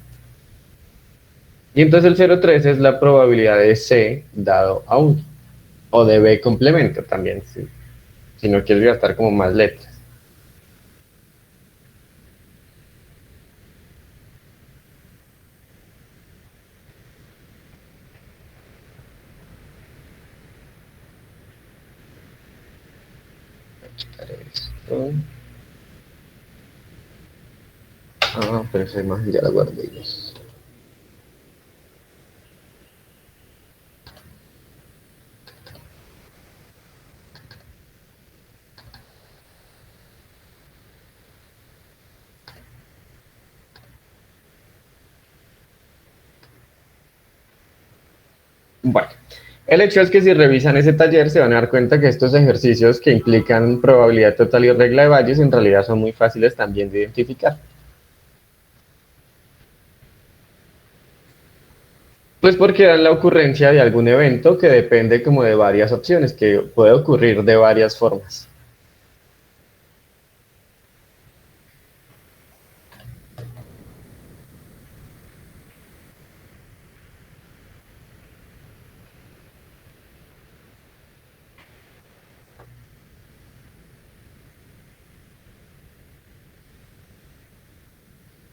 Y entonces el 0,3 es la probabilidad de C dado A1. O de B complemento también, si no quieres gastar como más letras. Esto. Ah, pero esa imagen ya la guardé. Bueno, el hecho es que si revisan ese taller se van a dar cuenta que estos ejercicios que implican probabilidad total y regla de Bayes en realidad son muy fáciles también de identificar. Pues porque dan la ocurrencia de algún evento que depende como de varias opciones, que puede ocurrir de varias formas.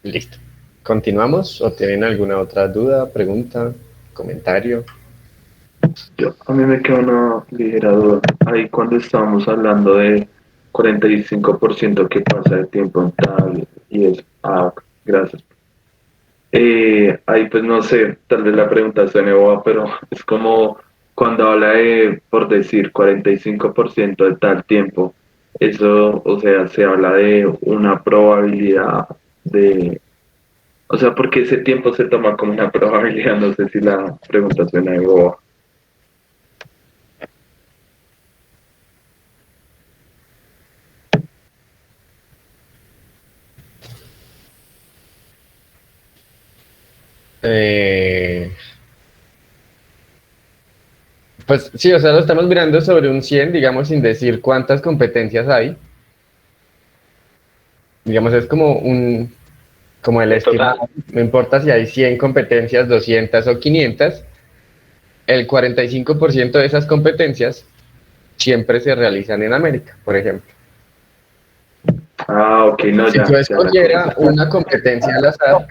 Listo. ¿Continuamos o tienen alguna otra duda, pregunta, comentario? A mí me queda una ligera duda. Ahí cuando estábamos hablando de 45% que pasa de tiempo en tal y es... Ah, ok, gracias. Ahí pues no sé, tal vez la pregunta suene boba, pero es como cuando habla de, por decir, 45% de tal tiempo, eso, o sea, se habla de una probabilidad de, o sea, porque ese tiempo se toma como una probabilidad, no sé si la pregunta suena de boba. Eh, pues sí, o sea, lo estamos mirando sobre un 100, digamos, sin decir cuántas competencias hay. Digamos, es como como el En total. estimado. No importa si hay 100 competencias, 200 o 500, el 45% de esas competencias siempre se realizan en América, por ejemplo. Ah, ok, no, Si yo ya la escogiera compré. una competencia al azar,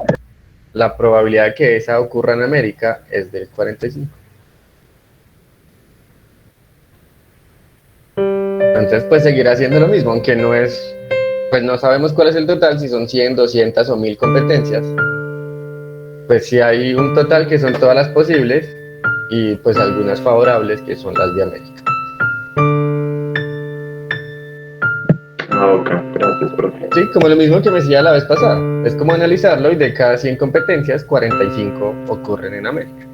la probabilidad de que esa ocurra en América es del 45. Entonces, pues seguirá haciendo lo mismo, aunque no es, pues no sabemos cuál es el total, si son 100, 200 o 1000 competencias. Pues si hay un total que son todas las posibles y pues algunas favorables que son las de América. Ah, ok, gracias, profe. Sí, como lo mismo que me decía la vez pasada. Es como analizarlo y de cada 100 competencias, 45 ocurren en América.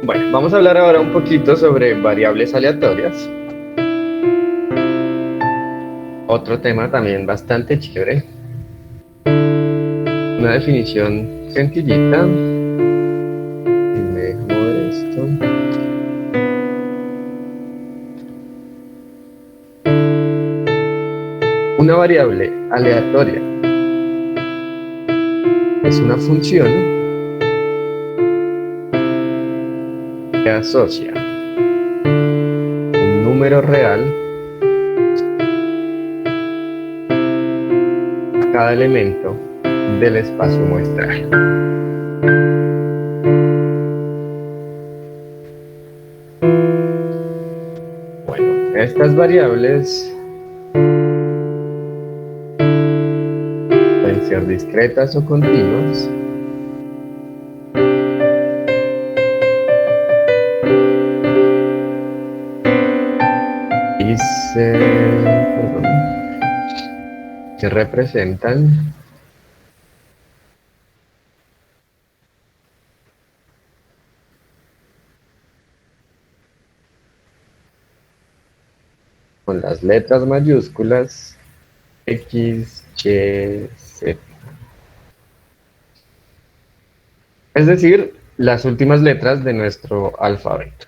Bueno, vamos a hablar ahora un poquito sobre variables aleatorias. Otro tema también bastante chévere. Una definición sencillita. Y me dejo mover esto. Una variable aleatoria es una función que asocia un número real a cada elemento del espacio muestral. Bueno, estas variables pueden ser discretas o continuas. Y perdón, que representan con las letras mayúsculas X, Y, Z. Es decir, las últimas letras de nuestro alfabeto.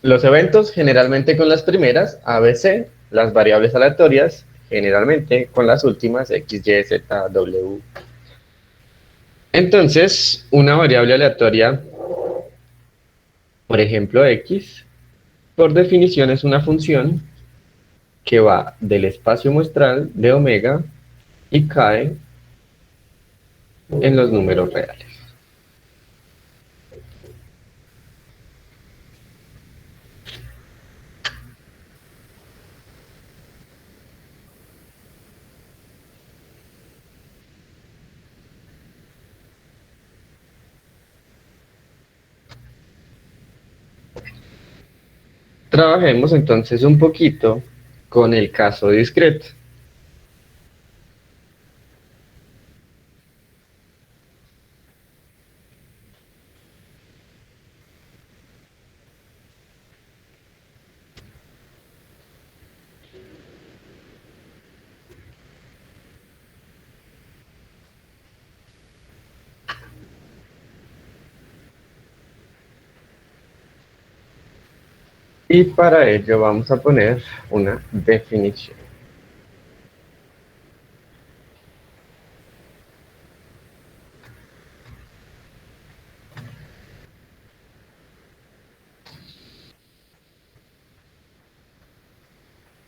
Los eventos generalmente con las primeras, A, B, C, las variables aleatorias generalmente con las últimas X, Y, Z, W. Entonces, una variable aleatoria, por ejemplo X, por definición es una función que va del espacio muestral de omega y cae en los números reales. Trabajemos entonces un poquito con el caso discreto. Y para ello vamos a poner una definición.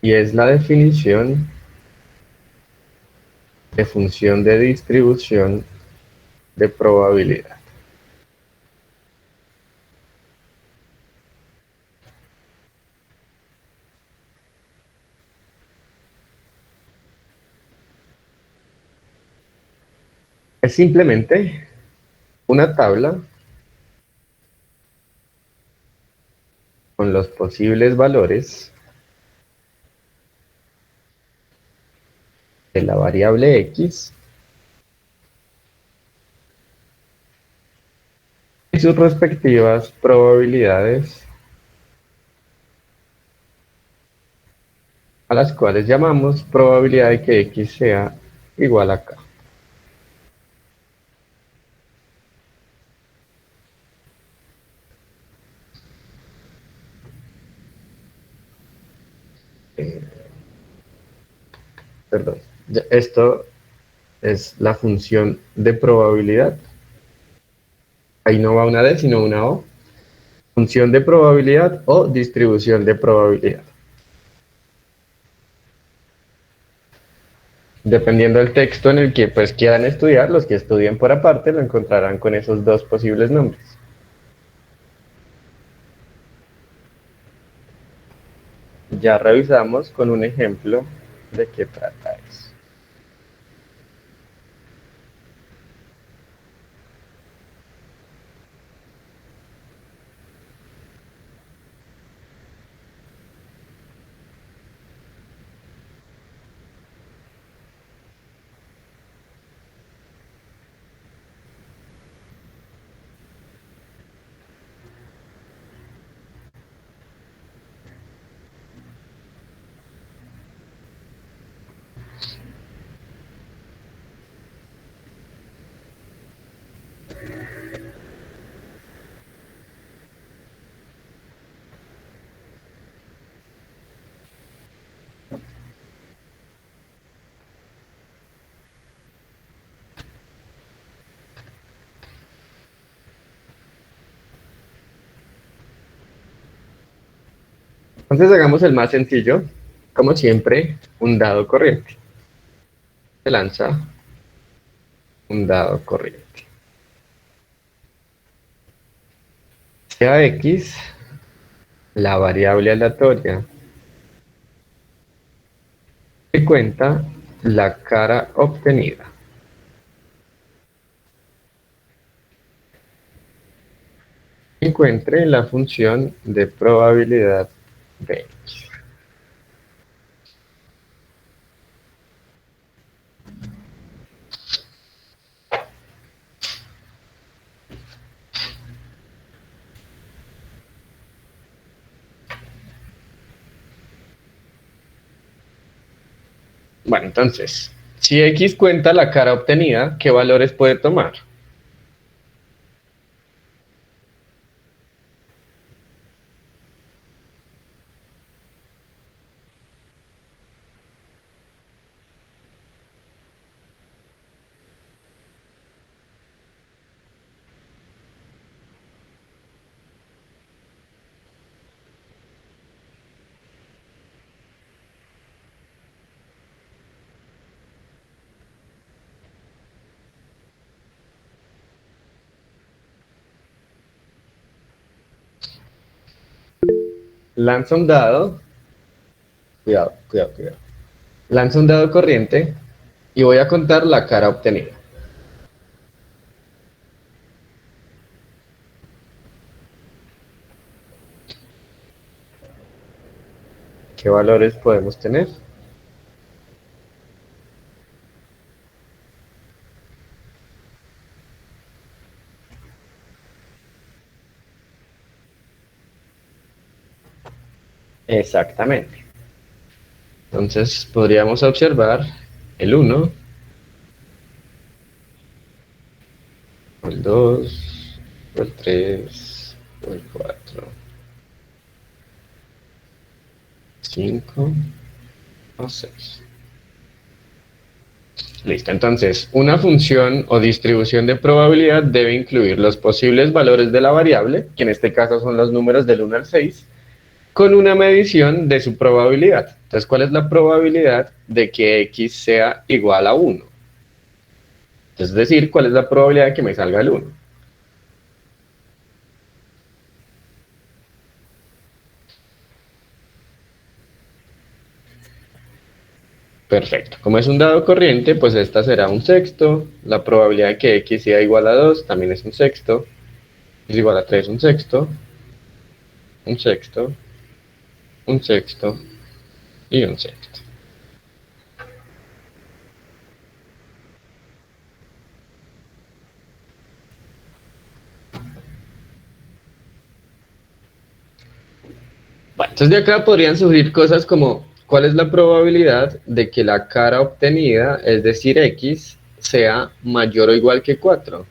Y es la definición de función de distribución de probabilidad. Es simplemente una tabla con los posibles valores de la variable X y sus respectivas probabilidades, a las cuales llamamos probabilidad de que X sea igual a K. Perdón, esto es la función de probabilidad. Ahí no va una D, sino una O. Función de probabilidad o distribución de probabilidad. Dependiendo del texto en el que pues quieran estudiar, los que estudien por aparte lo encontrarán con esos dos posibles nombres. Ya revisamos con un ejemplo de qué trata eso. Entonces hagamos el más sencillo. Como siempre, un dado corriente. Se lanza un dado corriente. Sea X la variable aleatoria que cuenta la cara obtenida. Encuentre la función de probabilidad de X. Bueno, entonces, si X cuenta la cara obtenida, ¿qué valores puede tomar? Lanza un dado, cuidado, cuidado, cuidado. Lanza un dado corriente y voy a contar la cara obtenida. ¿Qué valores podemos tener? Exactamente. Entonces podríamos observar el 1, el 2, el 3, el 4. 5 o 6. Listo, entonces, una función o distribución de probabilidad debe incluir los posibles valores de la variable, que en este caso son los números del 1 al 6, con una medición de su probabilidad. Entonces, ¿cuál es la probabilidad de que x sea igual a 1? Es decir, ¿cuál es la probabilidad de que me salga el 1? Perfecto. Como es un dado corriente, pues esta será un sexto. La probabilidad de que x sea igual a 2 también es un sexto. Es igual a 3, un sexto. Un sexto. Un sexto. Y un sexto. Bueno, entonces de acá podrían surgir cosas como, ¿cuál es la probabilidad de que la cara obtenida, es decir, x, sea mayor o igual que 4?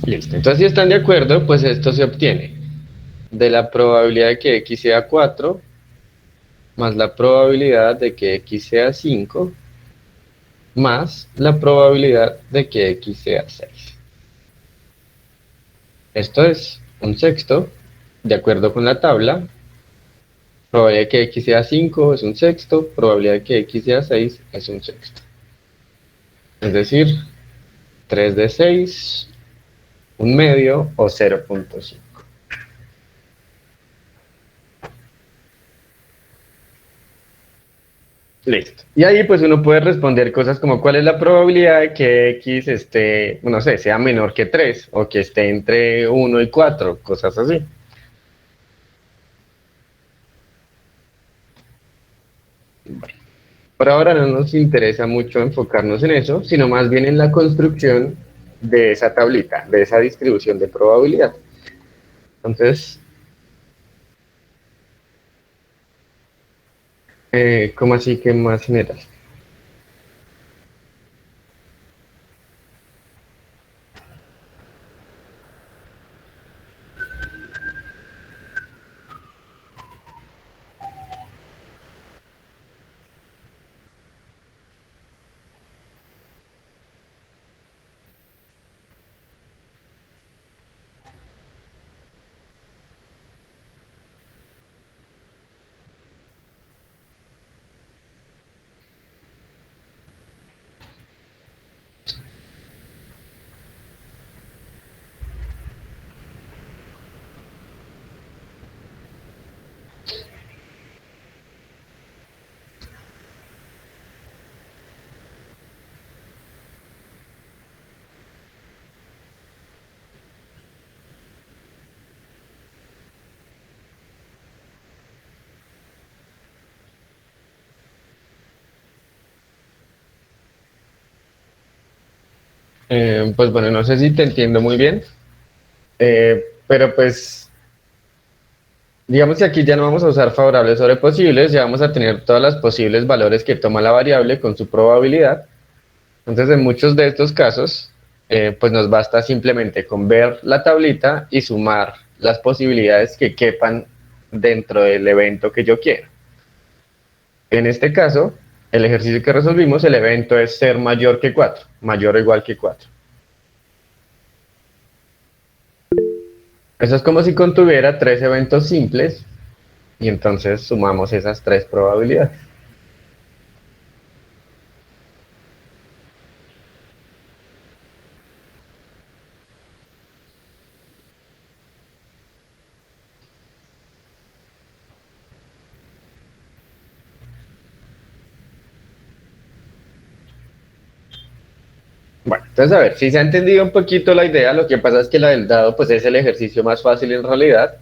Listo. Entonces, si están de acuerdo, pues esto se obtiene de la probabilidad de que x sea 4 más la probabilidad de que x sea 5 más la probabilidad de que x sea 6. Esto es un sexto, de acuerdo con la tabla. Probabilidad de que x sea 5 es un sexto, probabilidad de que x sea 6 es un sexto. Es decir, 3 de 6, un medio o 0.5. Listo. Y ahí pues uno puede responder cosas como cuál es la probabilidad de que x esté, no sé, sea menor que 3 o que esté entre 1 y 4, cosas así. Por ahora no nos interesa mucho enfocarnos en eso, sino más bien en la construcción de esa tablita, de esa distribución de probabilidad. Entonces, ¿cómo así que más general? Pues bueno, no sé si te entiendo muy bien, pero pues digamos que aquí ya no vamos a usar favorables sobre posibles, ya vamos a tener todas las posibles valores que toma la variable con su probabilidad. Entonces, en muchos de estos casos, pues nos basta simplemente con ver la tablita y sumar las posibilidades que quepan dentro del evento que yo quiero. En este caso, el ejercicio que resolvimos, el evento es ser mayor que 4, mayor o igual que 4. Eso es como si contuviera tres eventos simples y entonces sumamos esas tres probabilidades. Bueno, entonces a ver, si se ha entendido un poquito la idea, lo que pasa es que la del dado pues es el ejercicio más fácil en realidad,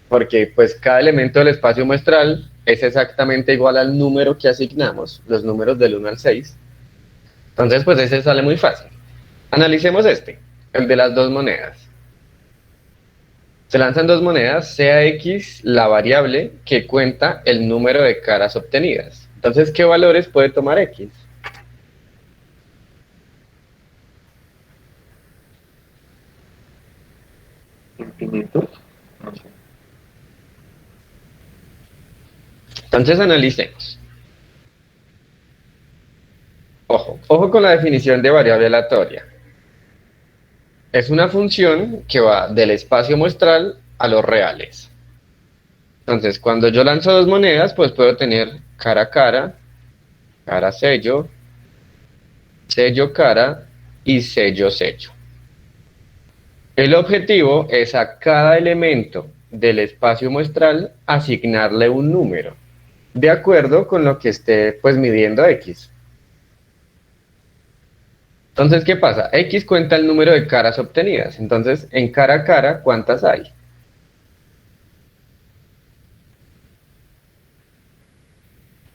porque pues cada elemento del espacio muestral es exactamente igual al número que asignamos, los números del 1 al 6. Entonces pues ese sale muy fácil. Analicemos este, el de las dos monedas. Se lanzan dos monedas, sea X la variable que cuenta el número de caras obtenidas. Entonces, ¿qué valores puede tomar X? Infinitos. No sé. Entonces analicemos. Ojo con la definición de variable aleatoria. Es una función que va del espacio muestral a los reales. Entonces, cuando yo lanzo dos monedas, pues puedo tener cara a cara, cara sello, sello cara y sello sello. El objetivo es a cada elemento del espacio muestral asignarle un número, de acuerdo con lo que esté pues midiendo X. Entonces, ¿qué pasa? X cuenta el número de caras obtenidas. Entonces, en cara a cara, ¿cuántas hay?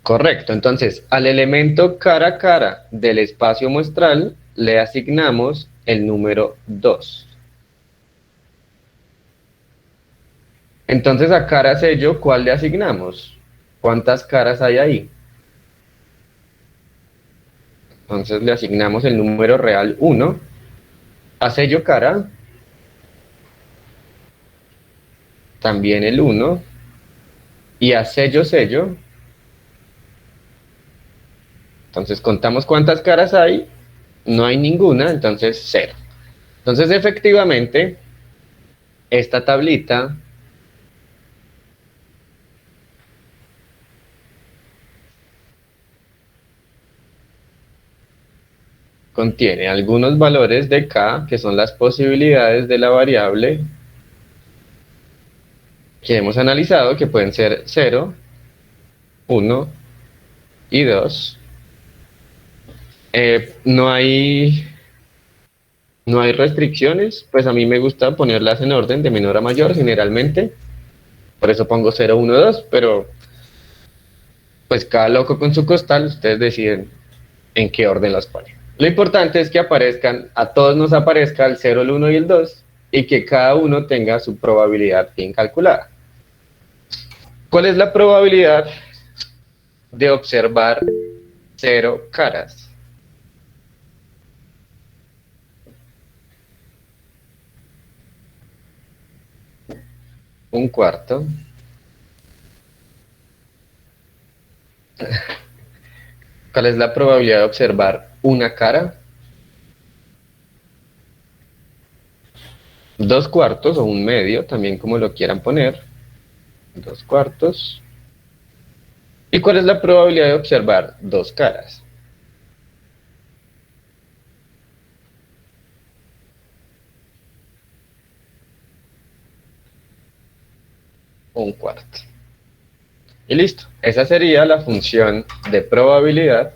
Correcto. Entonces, al elemento cara a cara del espacio muestral le asignamos el número 2. Entonces, a cara sello, ¿cuál le asignamos? ¿Cuántas caras hay ahí? Entonces, le asignamos el número real 1. A sello cara, también el 1. Y a sello sello, entonces contamos cuántas caras hay, no hay ninguna, entonces 0. Entonces efectivamente, esta tablita contiene algunos valores de k, que son las posibilidades de la variable que hemos analizado, que pueden ser 0, 1 y 2. No hay restricciones, pues a mí me gusta ponerlas en orden de menor a mayor generalmente, por eso pongo 0, 1, 2, pero pues cada loco con su costal, ustedes deciden en qué orden las ponen. Lo importante es que aparezcan, a todos nos aparezca el 0, el 1 y el 2, y que cada uno tenga su probabilidad bien calculada. ¿Cuál es la probabilidad de observar 0 caras? Un cuarto. ¿Cuál es la probabilidad de observar una cara? 2 cuartos o un medio, también como lo quieran poner. 2 cuartos. ¿Y cuál es la probabilidad de observar 2 caras? Un cuarto. Y listo. Esa sería la función de probabilidad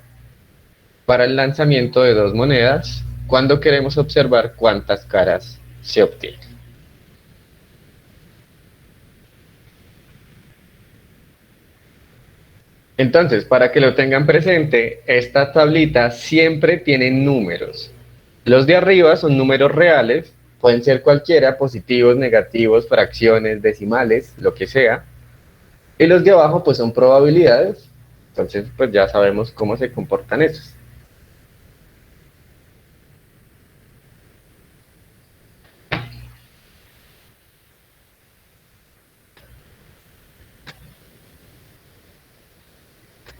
para el lanzamiento de dos monedas cuando queremos observar cuántas caras se obtienen. Entonces, para que lo tengan presente, esta tablita siempre tiene números. Los de arriba son números reales, pueden ser cualquiera, positivos, negativos, fracciones, decimales, lo que sea. Y los de abajo pues son probabilidades, entonces pues ya sabemos cómo se comportan esos.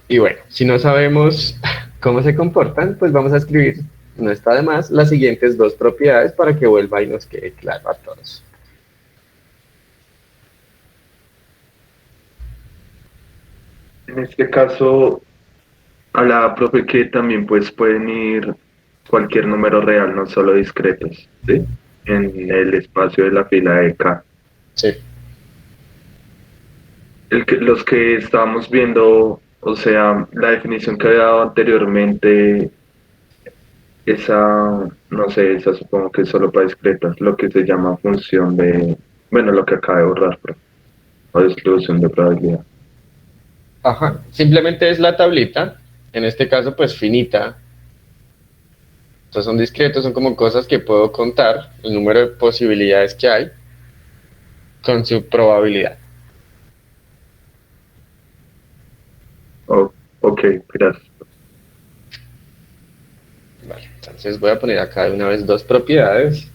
Y bueno, si no sabemos cómo se comportan, pues vamos a escribir, no está de más, las siguientes dos propiedades para que vuelva y nos quede claro a todos. En este caso, hablaba, profe, que también pues pueden ir cualquier número real, no solo discretos, ¿sí? En el espacio de la fila de K. Sí. Los que estábamos viendo, o sea, la definición que había dado anteriormente, esa, no sé, esa supongo que es solo para discretas, lo que se llama función de, bueno, lo que acaba de borrar, o distribución de probabilidad. Ajá, simplemente es la tablita, en este caso pues finita. Entonces son discretos, son como cosas que puedo contar, el número de posibilidades que hay con su probabilidad. Oh, ok, gracias. Vale, entonces voy a poner acá de una vez dos propiedades.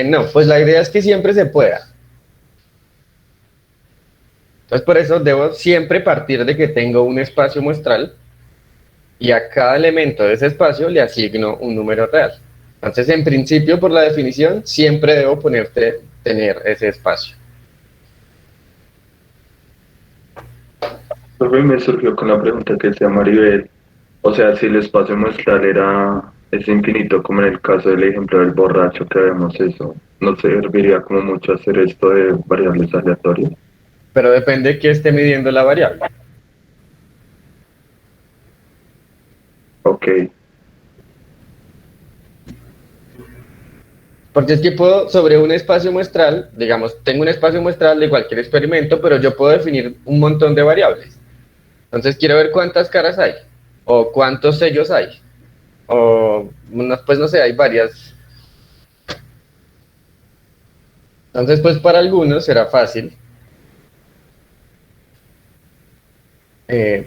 No, pues la idea es que siempre se pueda. Entonces por eso debo siempre partir de que tengo un espacio muestral y a cada elemento de ese espacio le asigno un número real. Entonces en principio por la definición siempre debo tener ese espacio. Profe, me surgió con la pregunta que decía Maribel, o sea, si el espacio muestral es infinito, como en el caso del ejemplo del borracho que vemos eso, ¿no serviría como mucho hacer esto de variables aleatorias? Pero depende de qué esté midiendo la variable. Ok, Porque es que puedo, sobre un espacio muestral, digamos, tengo un espacio muestral de cualquier experimento, pero yo puedo definir un montón de variables. Entonces quiero ver cuántas caras hay, o cuántos sellos hay, o pues no sé, hay varias. Entonces pues para algunos será fácil,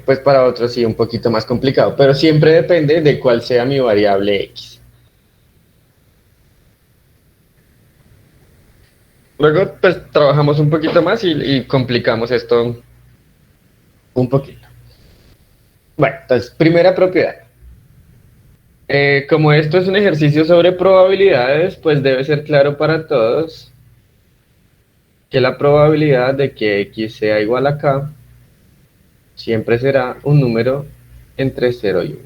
pues para otros sí un poquito más complicado, pero siempre depende de cuál sea mi variable X. Luego pues trabajamos un poquito más y complicamos esto un poquito. Bueno, entonces primera propiedad. Como esto es un ejercicio sobre probabilidades, pues debe ser claro para todos que la probabilidad de que x sea igual a k siempre será un número entre 0 y 1.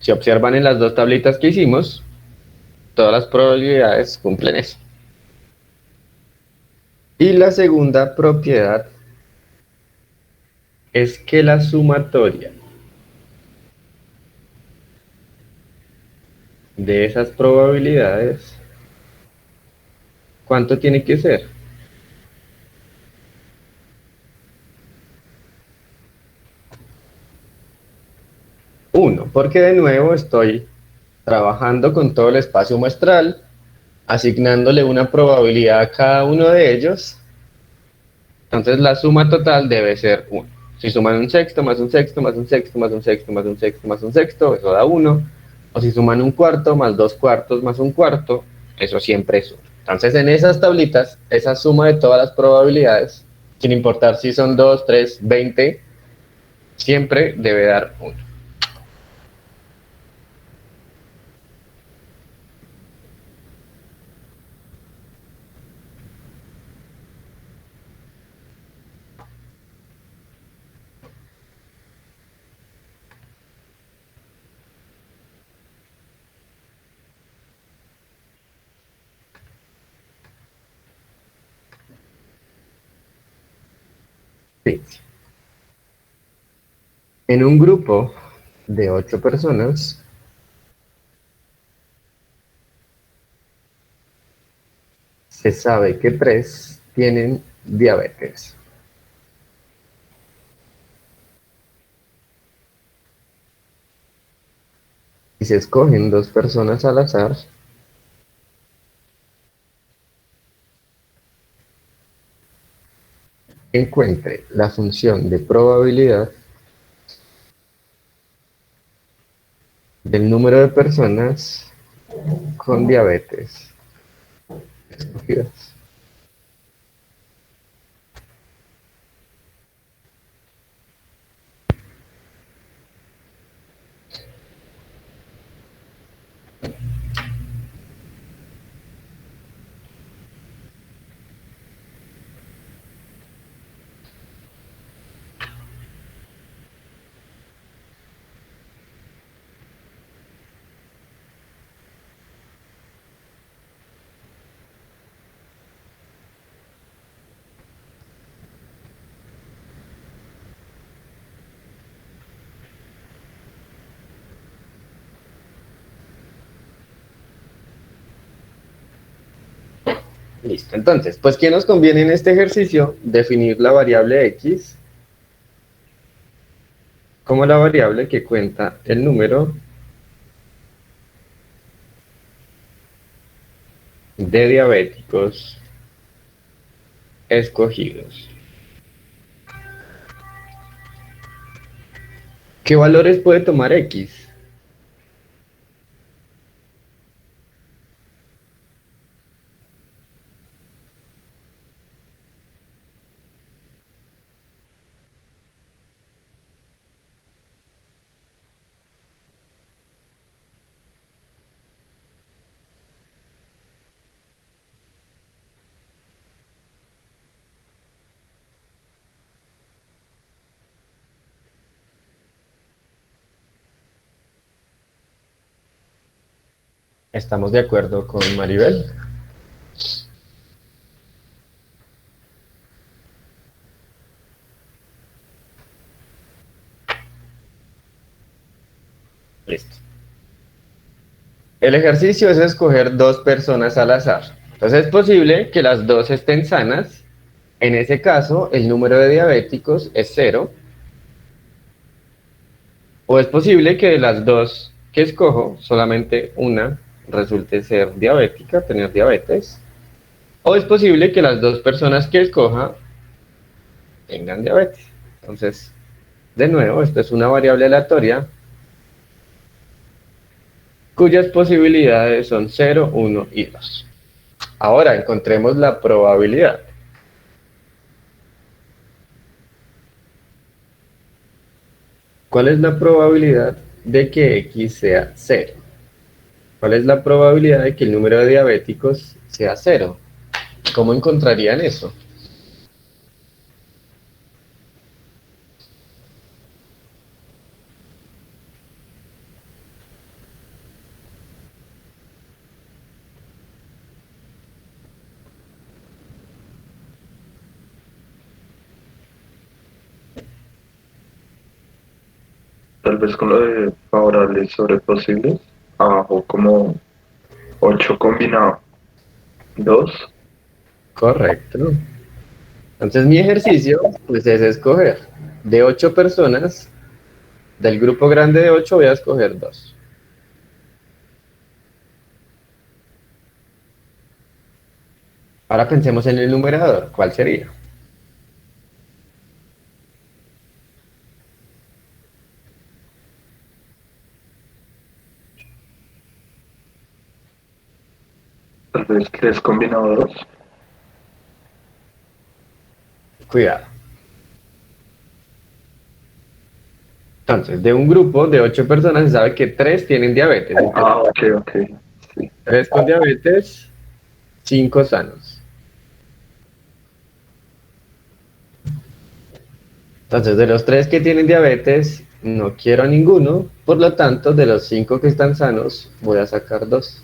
Si observan en las dos tablitas que hicimos, todas las probabilidades cumplen eso. Y la segunda propiedad es que la sumatoria de esas probabilidades, ¿cuánto tiene que ser? 1, porque de nuevo estoy trabajando con todo el espacio muestral, asignándole una probabilidad a cada uno de ellos. Entonces la suma total debe ser 1. Si suman un sexto, más un sexto, más un sexto, más un sexto, más un sexto, más un sexto, eso da 1. O si suman un cuarto, más dos cuartos, más un cuarto, eso siempre es 1. Entonces en esas tablitas, esa suma de todas las probabilidades, sin importar si son 2, 3, 20, siempre debe dar 1. Sí. En un grupo de 8 personas, se sabe que 3 tienen diabetes. Y se escogen 2 personas al azar, encuentre la función de probabilidad del número de personas con diabetes escogidas. Listo. Entonces, pues, ¿qué nos conviene en este ejercicio? Definir la variable x como la variable que cuenta el número de diabéticos escogidos. ¿Qué valores puede tomar x? ¿Estamos de acuerdo con Maribel? Listo. El ejercicio es escoger dos personas al azar. Entonces es posible que las dos estén sanas. En ese caso, el número de diabéticos es 0. O es posible que de las dos que escojo, solamente una resulte ser diabética, tener diabetes. O es posible que las dos personas que escoja tengan diabetes. Entonces, de nuevo, esto es una variable aleatoria cuyas posibilidades son 0, 1 y 2. Ahora encontremos la probabilidad. ¿Cuál es la probabilidad de que x sea 0? ¿Cuál es la probabilidad de que el número de diabéticos sea 0? ¿Cómo encontrarían eso? Tal vez con lo de favorables sobre posibles, abajo como 8 combinado, 2. Correcto. Entonces mi ejercicio pues es escoger de 8 personas, del grupo grande de 8 voy a escoger 2. Ahora pensemos en el numerador, ¿cuál sería? Tal vez 3 combinado, 2. Cuidado. Entonces, de un grupo de 8 personas se sabe que 3 tienen diabetes. Ah, ok, ok. Sí. 3 con diabetes, 5 sanos. Entonces, de los 3 que tienen diabetes, no quiero a ninguno. Por lo tanto, de los 5 que están sanos, voy a sacar 2.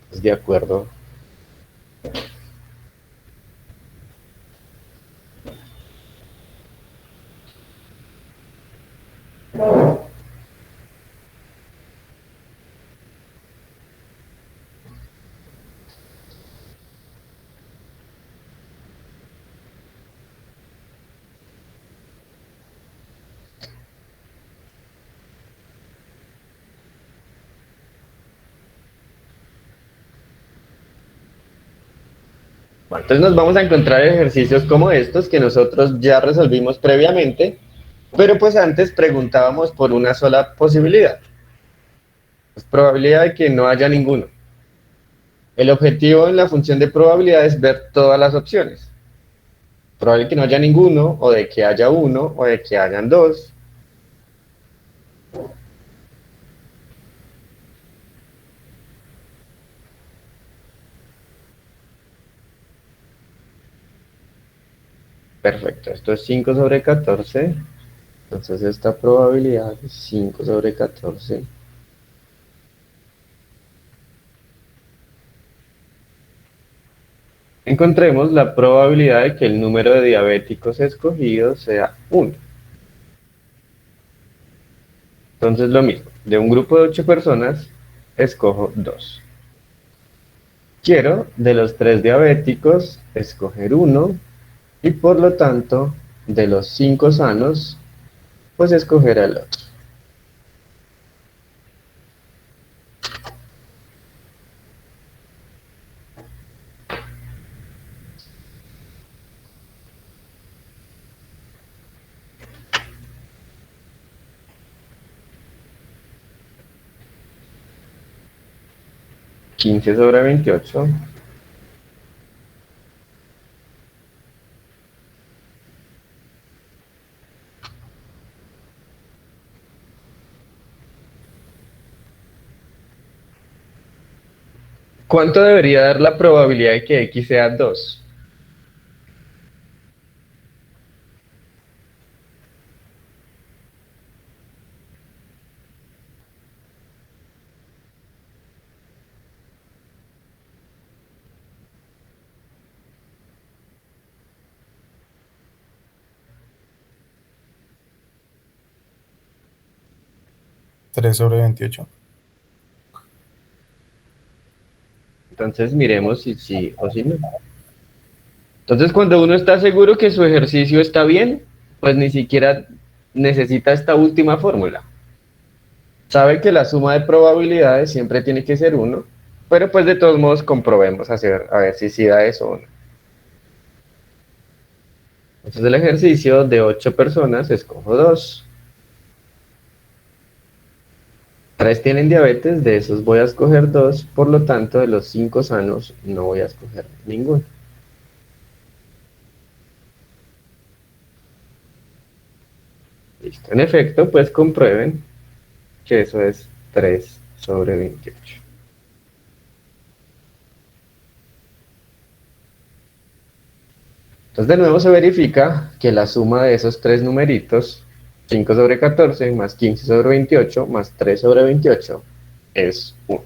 Pues de acuerdo. Bueno, entonces nos vamos a encontrar ejercicios como estos que nosotros ya resolvimos previamente, pero pues antes preguntábamos por una sola posibilidad. Pues probabilidad de que no haya ninguno. El objetivo en la función de probabilidad es ver todas las opciones. Probable que no haya ninguno, o de que haya uno, o de que hayan dos. Perfecto, esto es 5 sobre 14. Entonces esta probabilidad es 5 sobre 14. Encontremos la probabilidad de que el número de diabéticos escogidos sea 1. Entonces lo mismo, de un grupo de 8 personas, escojo 2. quiero de los 3 diabéticos escoger uno y por lo tanto de los 5 sanos, pues escoger el otro. Quince sobre 28. ¿Cuánto debería dar la probabilidad de que X sea 2? Tres sobre 28. Entonces miremos si sí o si no. Entonces cuando uno está seguro que su ejercicio está bien, pues ni siquiera necesita esta última fórmula. Sabe que la suma de probabilidades siempre tiene que ser 1, pero pues de todos modos comprobemos a ver si sí da eso o no. Entonces el ejercicio de 8 personas, escojo 2. 3 tienen diabetes, de esos voy a escoger 2, por lo tanto de los 5 sanos no voy a escoger ninguno. Listo, en efecto, pues comprueben que eso es 3 sobre 28. Entonces de nuevo se verifica que la suma de esos 3 numeritos, 5 sobre 14 más 15 sobre 28 más 3 sobre 28, es 1.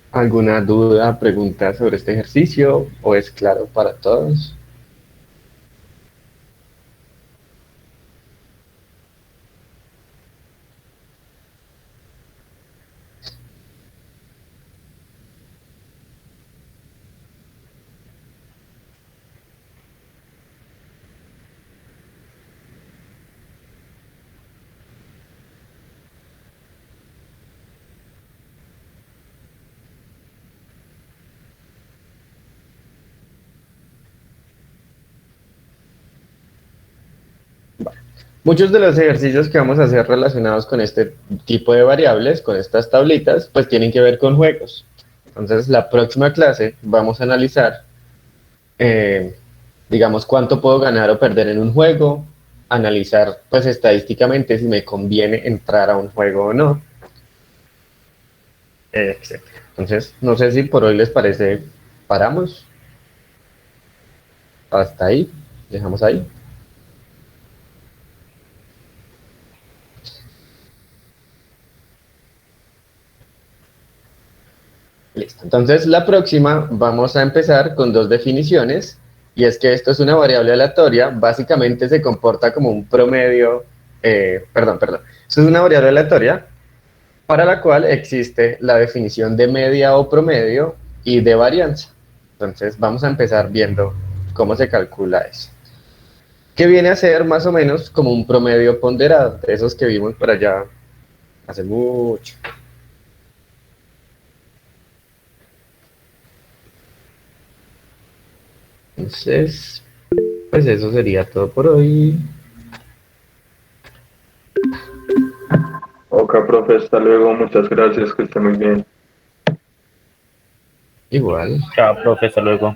¿Alguna duda, pregunta sobre este ejercicio o es claro para todos? Muchos de los ejercicios que vamos a hacer relacionados con este tipo de variables, con estas tablitas, pues tienen que ver con juegos. Entonces, la próxima clase vamos a analizar, digamos, cuánto puedo ganar o perder en un juego, analizar, pues, estadísticamente si me conviene entrar a un juego o no, etc. Entonces, no sé si por hoy les parece, paramos. Hasta ahí, dejamos ahí. Listo. Entonces, la próxima vamos a empezar con 2 definiciones, y es que esto es una variable aleatoria, básicamente se comporta como un promedio, perdón, esto es una variable aleatoria para la cual existe la definición de media o promedio y de varianza. Entonces, vamos a empezar viendo cómo se calcula eso. que viene a ser más o menos como un promedio ponderado, de esos que vimos por allá hace mucho. Entonces, pues eso sería todo por hoy. Ok, profe, hasta luego, muchas gracias, que esté muy bien. Igual. Chao, profe, hasta luego.